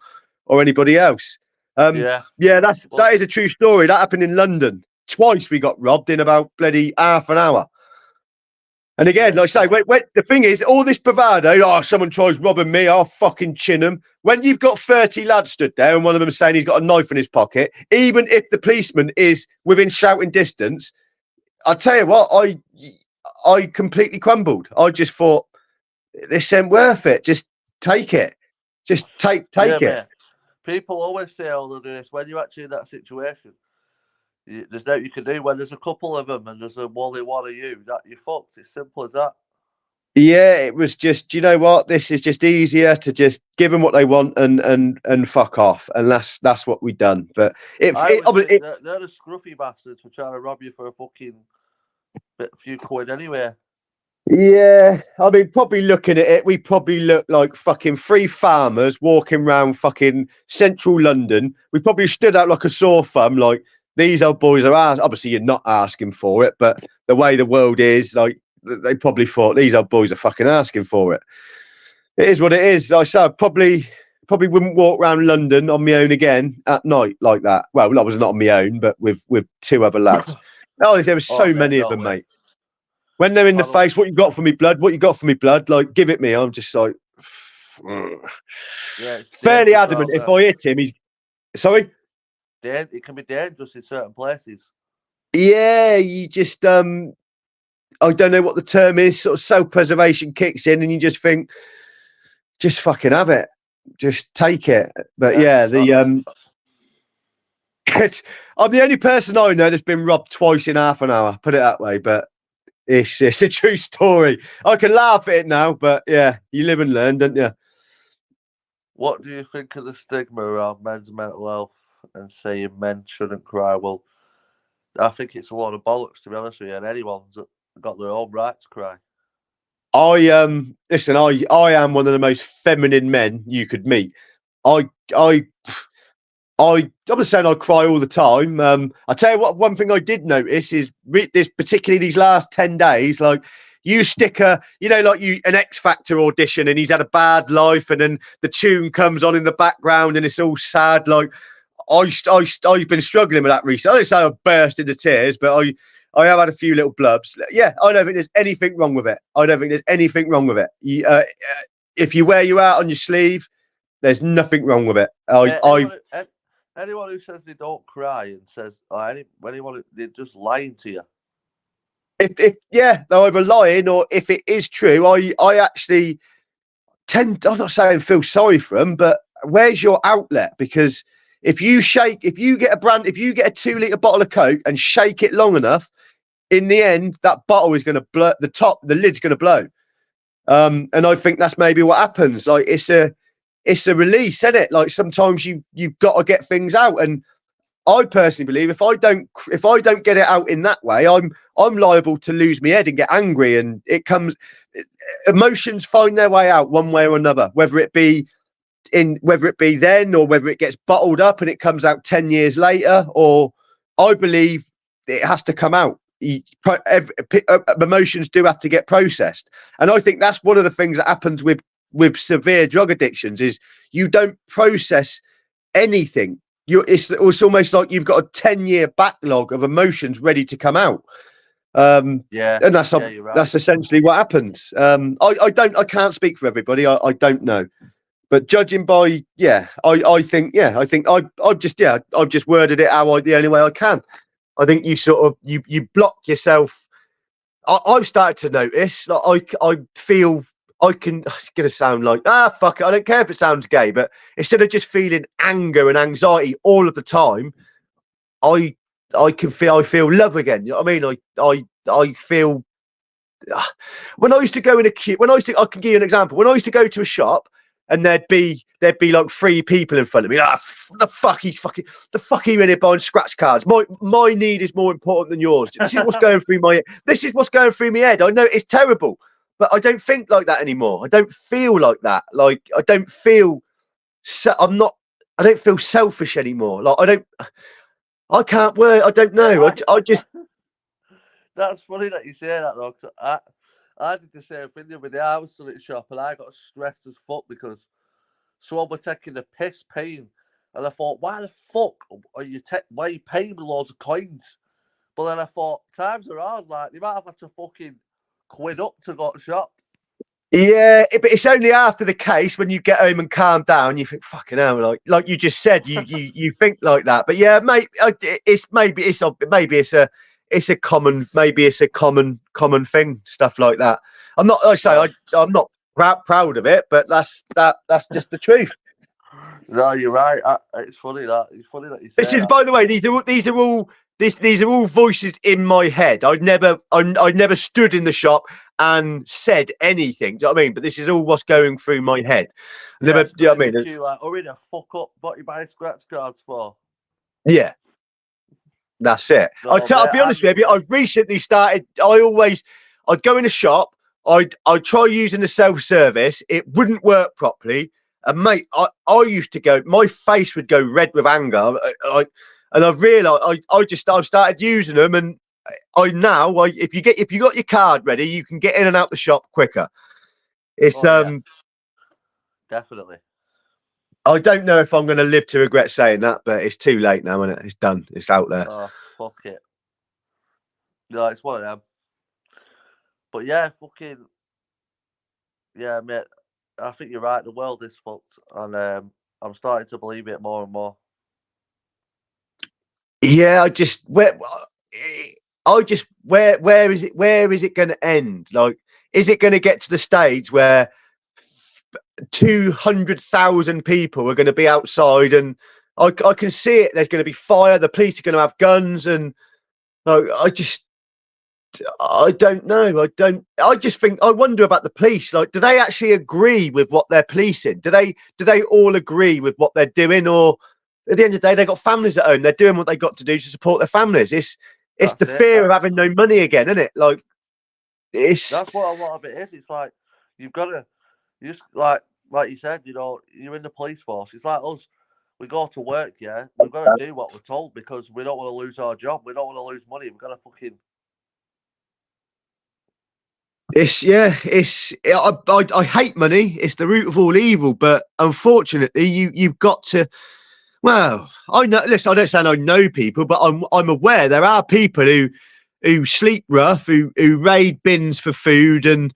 B: anybody else. Yeah, that is a true story. That happened in London. Twice we got robbed in about bloody half an hour. And again, like I say, when the thing is, all this bravado, oh, someone tries robbing me, I'll fucking chin them. When you've got 30 lads stood there and one of them saying he's got a knife in his pocket, even if the policeman is within shouting distance, I'll tell you what, I completely crumbled. I just thought, this ain't worth it. Just take it. Just take it.
A: Man. People always say, oh, they'll do this. When you're actually in that situation, there's nothing you can do. When there's a couple of them and there's only one of you, that you're fucked. It's simple as that.
B: Yeah, it was just, you know what? This is just easier to just give them what they want and fuck off. And that's what we done. But they're
A: the scruffy bastards for trying to rob you for a fucking few quid anyway.
B: Yeah, I mean, probably looking at it, we probably look like fucking three farmers walking around fucking central London. We probably stood out like a sore thumb, like these old boys are obviously you're not asking for it, but the way the world is, like they probably thought these old boys are fucking asking for it. It is what it is. I said probably wouldn't walk around London on my own again at night like that. Well, I was not on my own, but with two other lads. Oh, there were so many of them, mate. When they're in the face, what you got for me, blood? What you got for me, blood? Like, give it me. I'm just like, fairly adamant. If I hit him, he's sorry.
A: It can be dangerous in certain places.
B: Yeah, you just I don't know what the term is. Sort of self-preservation kicks in, and you just think, just fucking have it, just take it. But I'm the only person I know that's been robbed twice in half an hour. Put it that way, but. It's a true story. I can laugh at it now, but yeah, you live and learn, don't you?
A: What do you think of the stigma around men's mental health and saying men shouldn't cry? Well, I think it's a lot of bollocks, to be honest with you, and anyone's got their own right to cry.
B: Listen, I am one of the most feminine men you could meet. I'm not saying I cry all the time. I tell you what, one thing I did notice is this, particularly these last 10 days, like you stick a, like an X Factor audition, and he's had a bad life, and then the tune comes on in the background, and it's all sad. Like I've been struggling with that recently. I don't say I burst into tears, but I have had a few little blubs. Yeah, I don't think there's anything wrong with it. If you wear you out on your sleeve, there's nothing wring with it.
A: Anyone who says they don't cry and says anyone, they're just lying to you.
B: If they're either lying, or if it is true, I actually I'm not saying feel sorry for them, but where's your outlet? Because if you get a 2-litre bottle of Coke and shake it long enough, in the end, that bottle is going to blow. The lid's going to blow. And I think that's maybe what happens. Like it's a release, isn't it? Like sometimes you've got to get things out. And I personally believe if I don't get it out in that way, I'm liable to lose my head and get angry. And emotions find their way out one way or another, whether it be then, or whether it gets bottled up and it comes out 10 years later, or I believe it has to come out. Emotions do have to get processed, and I think that's one of the things that happens with severe drug addictions is you don't process anything. It's almost like you've got a 10-year backlog of emotions ready to come out. And that's essentially what happens. I can't speak for everybody. I don't know. But judging by, I've just worded it the only way I can. I think you sort of, you block yourself. I've started to notice, like I feel it's going to sound like, fuck it, I don't care if it sounds gay, but instead of just feeling anger and anxiety all of the time, I feel love again. You know what I mean? I feel, when I used to go in a queue, I can give you an example. When I used to go to a shop, and there'd be like 3 people in front of me. The fuck are you in here buying scratch cards? My need is more important than yours. This is what's going through my head. I know it's terrible, but I don't think like that anymore. I don't feel like that. Like I don't feel selfish anymore. Like I can't work. I don't know. I just.
A: That's funny that you say that though. I did the same thing the other day. I was still at the shop and I got stressed as fuck because someone were taking the piss paying. And I thought, why the fuck are you paying me loads of coins? But then I thought, times are hard. Like, they might have had to fucking quid up to go to shop.
B: Yeah, but it's only after the case when you get home and calm down, you think, fucking hell, like you just said, you think like that. But yeah, mate, it's a common thing, stuff like that. I'm not proud of it, but that's just the truth.
A: No, you're right. It's funny that you say
B: this is, by the way, these are all voices in my head. I never stood in the shop and said anything. Do you know what I mean? But this is all what's going through my head.
A: Do you know what I mean? Hurry fuck up. What you buying scratch cards for?
B: Yeah. That's it. No, I'll be honest with you. I've recently started. I'd go in a shop. I'd try using the self-service. It wouldn't work properly. And mate, I used to go. My face would go red with anger. And I've realised I've started using them. And if you got your card ready, you can get in and out the shop quicker. It's
A: definitely.
B: I don't know if I'm going to live to regret saying that, but it's too late now, isn't it? It's done. It's out there.
A: Oh, fuck it. No, it's one of them. But yeah, fucking... Yeah, mate. I think you're right. The world is fucked. And I'm starting to believe it more and more.
B: Yeah, where is it going to end? Like, is it going to get to the stage where 200,000 people are going to be outside, and I can see it. There's going to be fire. The police are going to have guns, and I don't know. I just think, I wonder about the police. Like, do they actually agree with what they're policing? Do they all agree with what they're doing? Or at the end of the day, they've got families at home. They're doing what they got to do to support their families. It's the fear of having no money again, isn't it? Like,
A: that's what a lot of it is. It's like, you've got to, you just like you said, you're in the police force. It's like us. We go to work, yeah. We've got to do what we're told because we don't want to lose our job. We don't want to lose money. We've got to fucking...
B: I hate money. It's the root of all evil. But unfortunately, you've got to. Well, I know. Listen, I don't say I know people, but I'm aware there are people who sleep rough, who raid bins for food, and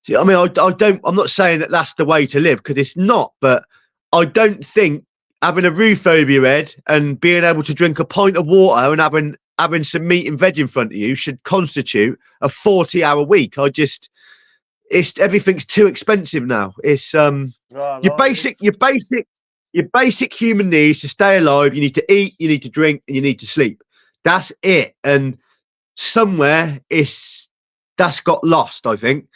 B: I mean, I'm not saying that that's the way to live, because it's not. But I don't think having a roof over your head and being able to drink a pint of water and having some meat and veg in front of you should constitute a 40-hour week. Everything's too expensive now. It's your basic human needs to stay alive. You need to eat, you need to drink, and you need to sleep. That's it. And somewhere that's got lost, I think.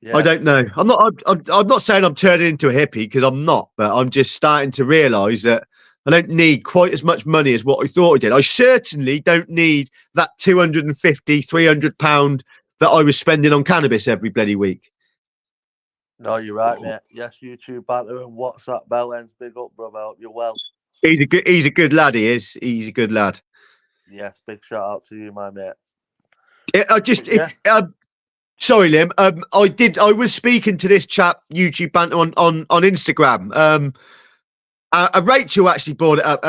B: Yeah. I don't know. I'm not saying I'm turning into a hippie, because I'm not, but I'm just starting to realise that I don't need quite as much money as what I thought I did. I certainly don't need that £250-300 that I was spending on cannabis every bloody week.
A: No, you're right, mate. Yes, YouTube banter and WhatsApp bell ends. Big up, brother. Hope you're well.
B: He's a good lad. He is. He's a good lad.
A: Yes, big shout out to you, my mate.
B: Sorry, Liam. I was speaking to this chap YouTube banter on Instagram. Rachel actually brought it up.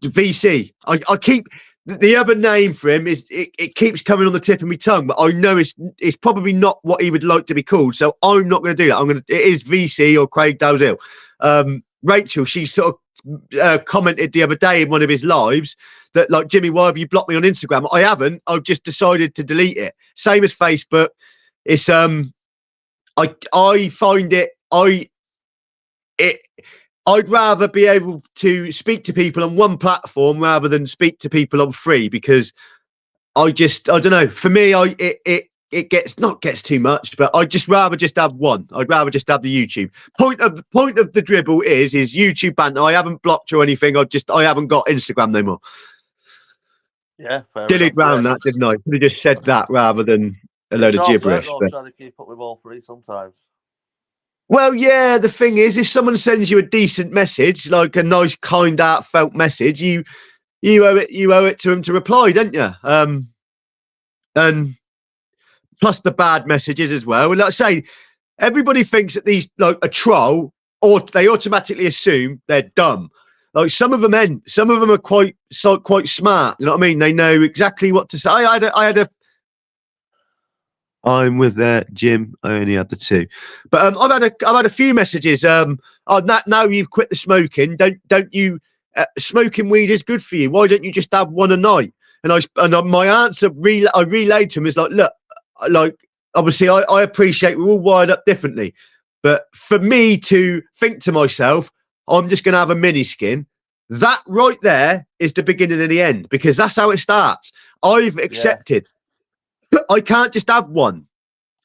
B: VC. I keep the other name for him is it keeps coming on the tip of my tongue, but I know it's probably not what he would like to be called, so I'm not going to do that. It is VC or Craig Dalziel. Rachel, she sort of commented the other day in one of his lives that, like, Jimmy, why have you blocked me on Instagram? I haven't. I've just decided to delete it. Same as Facebook. It's I find I'd rather be able to speak to people on one platform rather than speak to people on three, because I don't know. For me, it gets too much, but I'd just rather just have one. I'd rather just have the YouTube. Point of the dribble is YouTube banter. I haven't blocked or anything. I haven't got Instagram no more.
A: Yeah, fair
B: Dillied round that, didn't I? Could have just said that rather than a load of gibberish.
A: I'm trying to keep up with all three sometimes.
B: Well, yeah, the thing is, if someone sends you a decent message, like a nice, kind, heartfelt message, you owe it to them to reply, don't you? And plus the bad messages as well. And like I say, everybody thinks that these, like, a troll, or they automatically assume they're dumb. Like, some of them are quite smart. You know what I mean? They know exactly what to say. I'm with Jim. I only had the two, but I've had a few messages. Now you've quit the smoking. Don't you? Smoking weed is good for you. Why don't you just have one a night? And my answer I relayed to him is like, look, like, obviously I appreciate we're all wired up differently, but for me to think to myself, I'm just going to have a mini skin. That right there is the beginning and the end, because that's how it starts. I've accepted. Yeah. I can't just have one.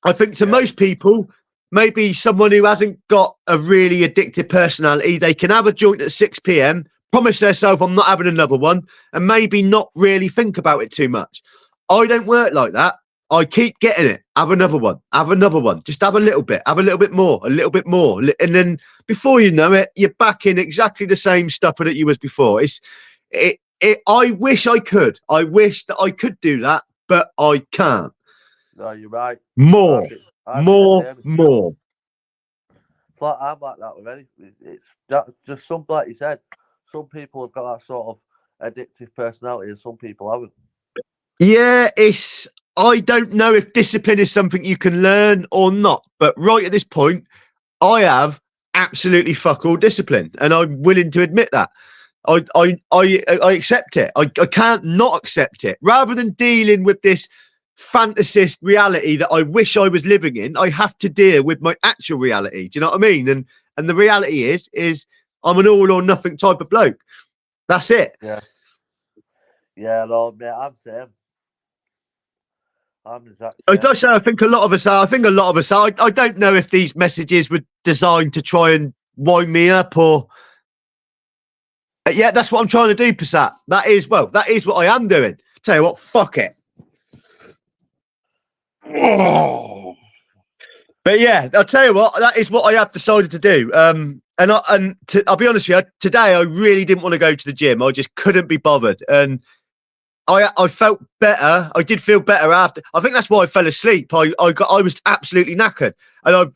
B: I think to most people, maybe someone who hasn't got a really addictive personality, they can have a joint at 6 p.m, promise themselves I'm not having another one, and maybe not really think about it too much. I don't work like that. I keep getting it. Have another one. Have another one. Just have a little bit. Have a little bit more. A little bit more. And then before you know it, you're back in exactly the same stupper that you was before. I wish I could. I wish that I could do that, but I can't.
A: No, you're right.
B: More.
A: It's like, I'm like that with anything. It's just something, like you said, some people have got that sort of addictive personality and some people haven't.
B: Yeah, I don't know if discipline is something you can learn or not, but right at this point, I have absolutely fuck all discipline, and I'm willing to admit that. I accept it. I can't not accept it. Rather than dealing with this fantasist reality that I wish I was living in, I have to deal with my actual reality. Do you know what I mean? And the reality is I'm an all or nothing type of bloke. That's it.
A: Yeah. Yeah, no, mate, I'm same. I'm exactly.
B: I think a lot of us are. I don't know if these messages were designed to try and wind me up or. Yeah, that's what I'm trying to do, Passat. That is what I am doing. Tell you what, fuck it. But yeah, I'll tell you what, that is what I have decided to do. I'll be honest with you, today I really didn't want to go to the gym. I just couldn't be bothered. And I felt better. I did feel better after. I think that's why I fell asleep. I was absolutely knackered, and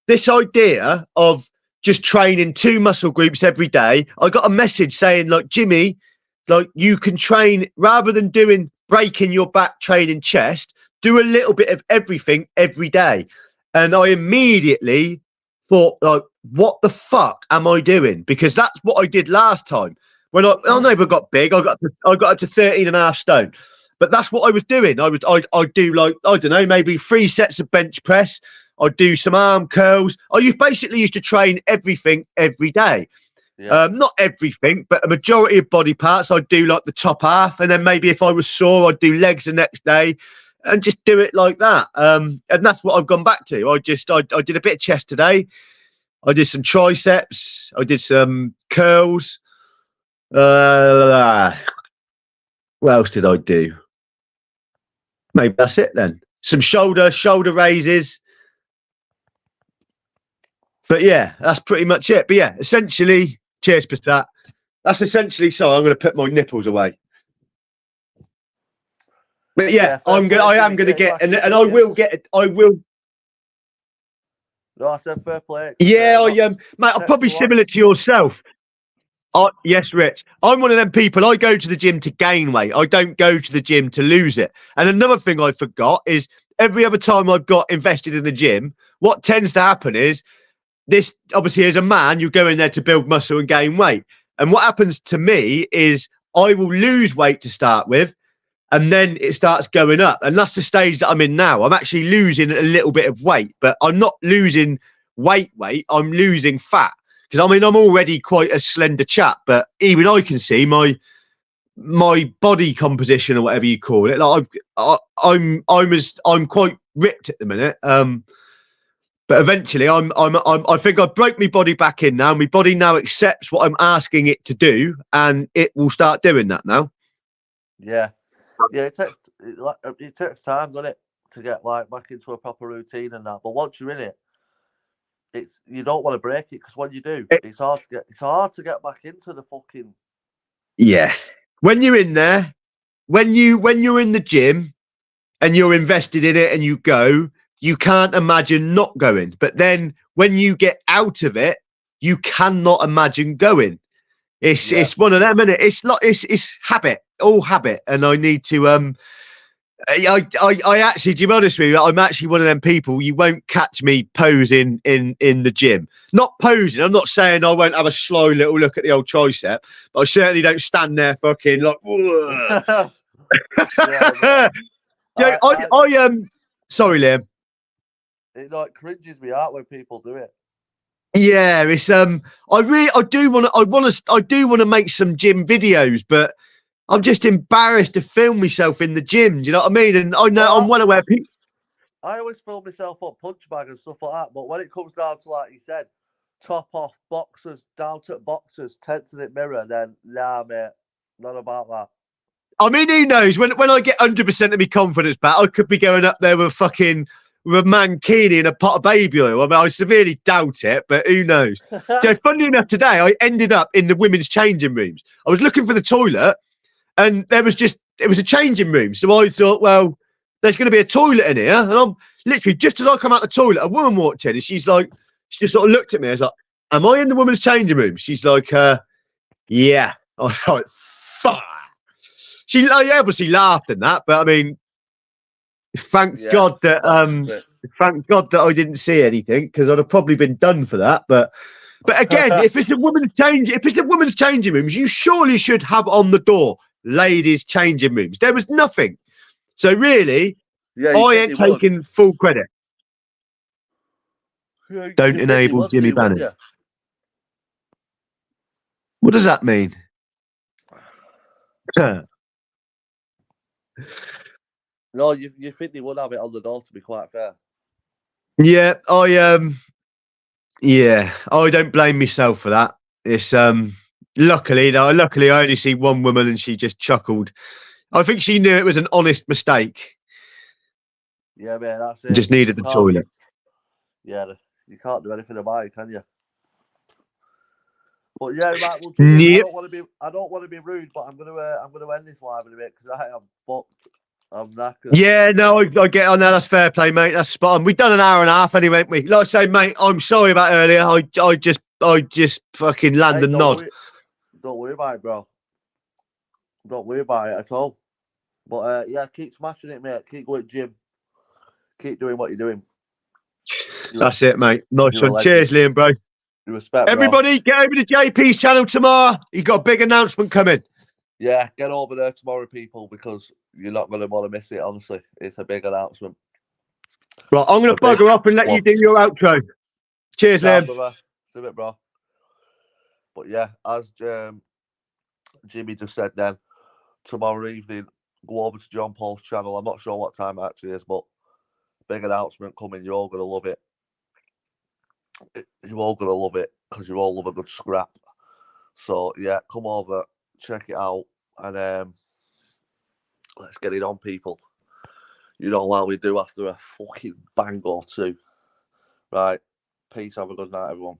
B: this idea of just training 2 muscle groups every day. I got a message saying like, Jimmy, like you can train rather than doing breaking your back training chest, do a little bit of everything every day. And I immediately thought like, what the fuck am I doing? Because that's what I did last time. When I never got big, I got up to 13.5 stone. But that's what I was doing. I'd do like, I don't know, maybe 3 sets of bench press. I'd do some arm curls. Basically used to train everything every day.
A: Yeah.
B: Not everything, but a majority of body parts. I'd do like the top half. And then maybe if I was sore, I'd do legs the next day and just do it like that. And that's what I've gone back to. I did a bit of chest today. I did some triceps. I did some curls. What else did I do? Maybe that's it then. Some shoulder raises. But yeah, that's pretty much it. But yeah, essentially, cheers, Passat. That's essentially. So I'm going to put my nipples away. But yeah, I am going to get, and I will get it. I will.
A: No, I said fair play.
B: Yeah, mate. I'm probably similar to yourself. Yes, Rich. I'm one of them people. I go to the gym to gain weight. I don't go to the gym to lose it. And another thing I forgot is every other time I've got invested in the gym, what tends to happen is this. Obviously, as a man, you go in there to build muscle and gain weight. And what happens to me is I will lose weight to start with, and then it starts going up. And that's the stage that I'm in now. I'm actually losing a little bit of weight, but I'm not losing weight. I'm losing fat. Because I mean, I'm already quite a slender chap, but even I can see my body composition or whatever you call it. Like I'm quite ripped at the minute. But eventually, I think I broke my body back in now. My body now accepts what I'm asking it to do, and it will start doing that now.
A: Yeah. It takes time, doesn't it, to get like back into a proper routine and that. But once you're in it, you don't want to break it, because when you do, it's hard to get back into the fucking.
B: Yeah, when you're in there, when you're in the gym, and you're invested in it, and you go, you can't imagine not going. But then when you get out of it, you cannot imagine going. It's one of them, isn't it? It's habit, all habit, and I need to I actually, to be honest with you, I'm actually one of them people. You won't catch me posing in the gym. Not posing. I'm not saying I won't have a slow little look at the old tricep, but I certainly don't stand there fucking like. Sorry, Liam.
A: It like cringes me out when people do it.
B: Yeah, it's I do want to make some gym videos, but I'm just embarrassed to film myself in the gym. Do you know what I mean? And I know I'm well aware.
A: I always film myself up punch bag and stuff like that. But when it comes down to, like you said, top off boxers, down to boxers, tensing it mirror, then nah, mate, not about that.
B: I mean, who knows? When I get 100% of my confidence back, I could be going up there with a mankini and a pot of baby oil. I mean, I severely doubt it, but who knows? Funny enough, today I ended up in the women's changing rooms. I was looking for the toilet. And it was a changing room. So I thought, well, there's going to be a toilet in here. And I'm literally, just as I come out the toilet, a woman walked in and she just sort of looked at me. I was like, am I in the women's changing room? She's like, yeah. I was like, fuck. She obviously laughed at that, but I mean, thank God that I didn't see anything, because I'd have probably been done for that. But again, if it's a women's changing rooms, you surely should have on the door ladies' changing rooms. There was nothing. So really, I ain't taking full credit. Don't enable Jimmy Bannon. What does that mean?
A: No, you think they would have it on the door, to be quite fair.
B: Yeah, I don't blame myself for that. It's luckily I only see one woman and she just chuckled. I think she knew it was an honest mistake.
A: Yeah, man, that's it.
B: Just needed the toilet.
A: Yeah, you can't do anything about it, can you? But yeah, right. Well, Jimmy,
B: Yep.
A: I don't want to be rude, but I'm gonna end this live in a bit because I am fucked. I'm knackered.
B: Yeah, no, I get on that. That's fair play, mate. That's spot on. We've done an hour and a half anyway, haven't we? Like I say, mate, I'm sorry about earlier. I just fucking land the nod.
A: Don't worry about it, bro. Don't worry about it at all. But yeah, keep smashing it, mate. Keep going, Jim. Keep doing what you're doing.
B: That's it, mate. Nice
A: You're a
B: one.
A: legend.
B: Cheers, Liam, bro.
A: Respect, bro.
B: Everybody, get over to JP's channel tomorrow. He got a big announcement coming.
A: Yeah, get over there tomorrow, people, because you're not going to want to miss it, honestly. It's a big announcement.
B: Right, I'm going to bugger off and let you do your outro. Cheers, Liam.
A: Brother. See you, bro. But yeah, as Jimmy just said then, tomorrow evening, go over to John Paul's channel. I'm not sure what time it actually is, but big announcement coming. You're all going to love it. You're all going to love it because you all love a good scrap. So yeah, come over, check it out, and let's get it on, people. You know how we do after a fucking bang or two. Right. Peace. Have a good night, everyone.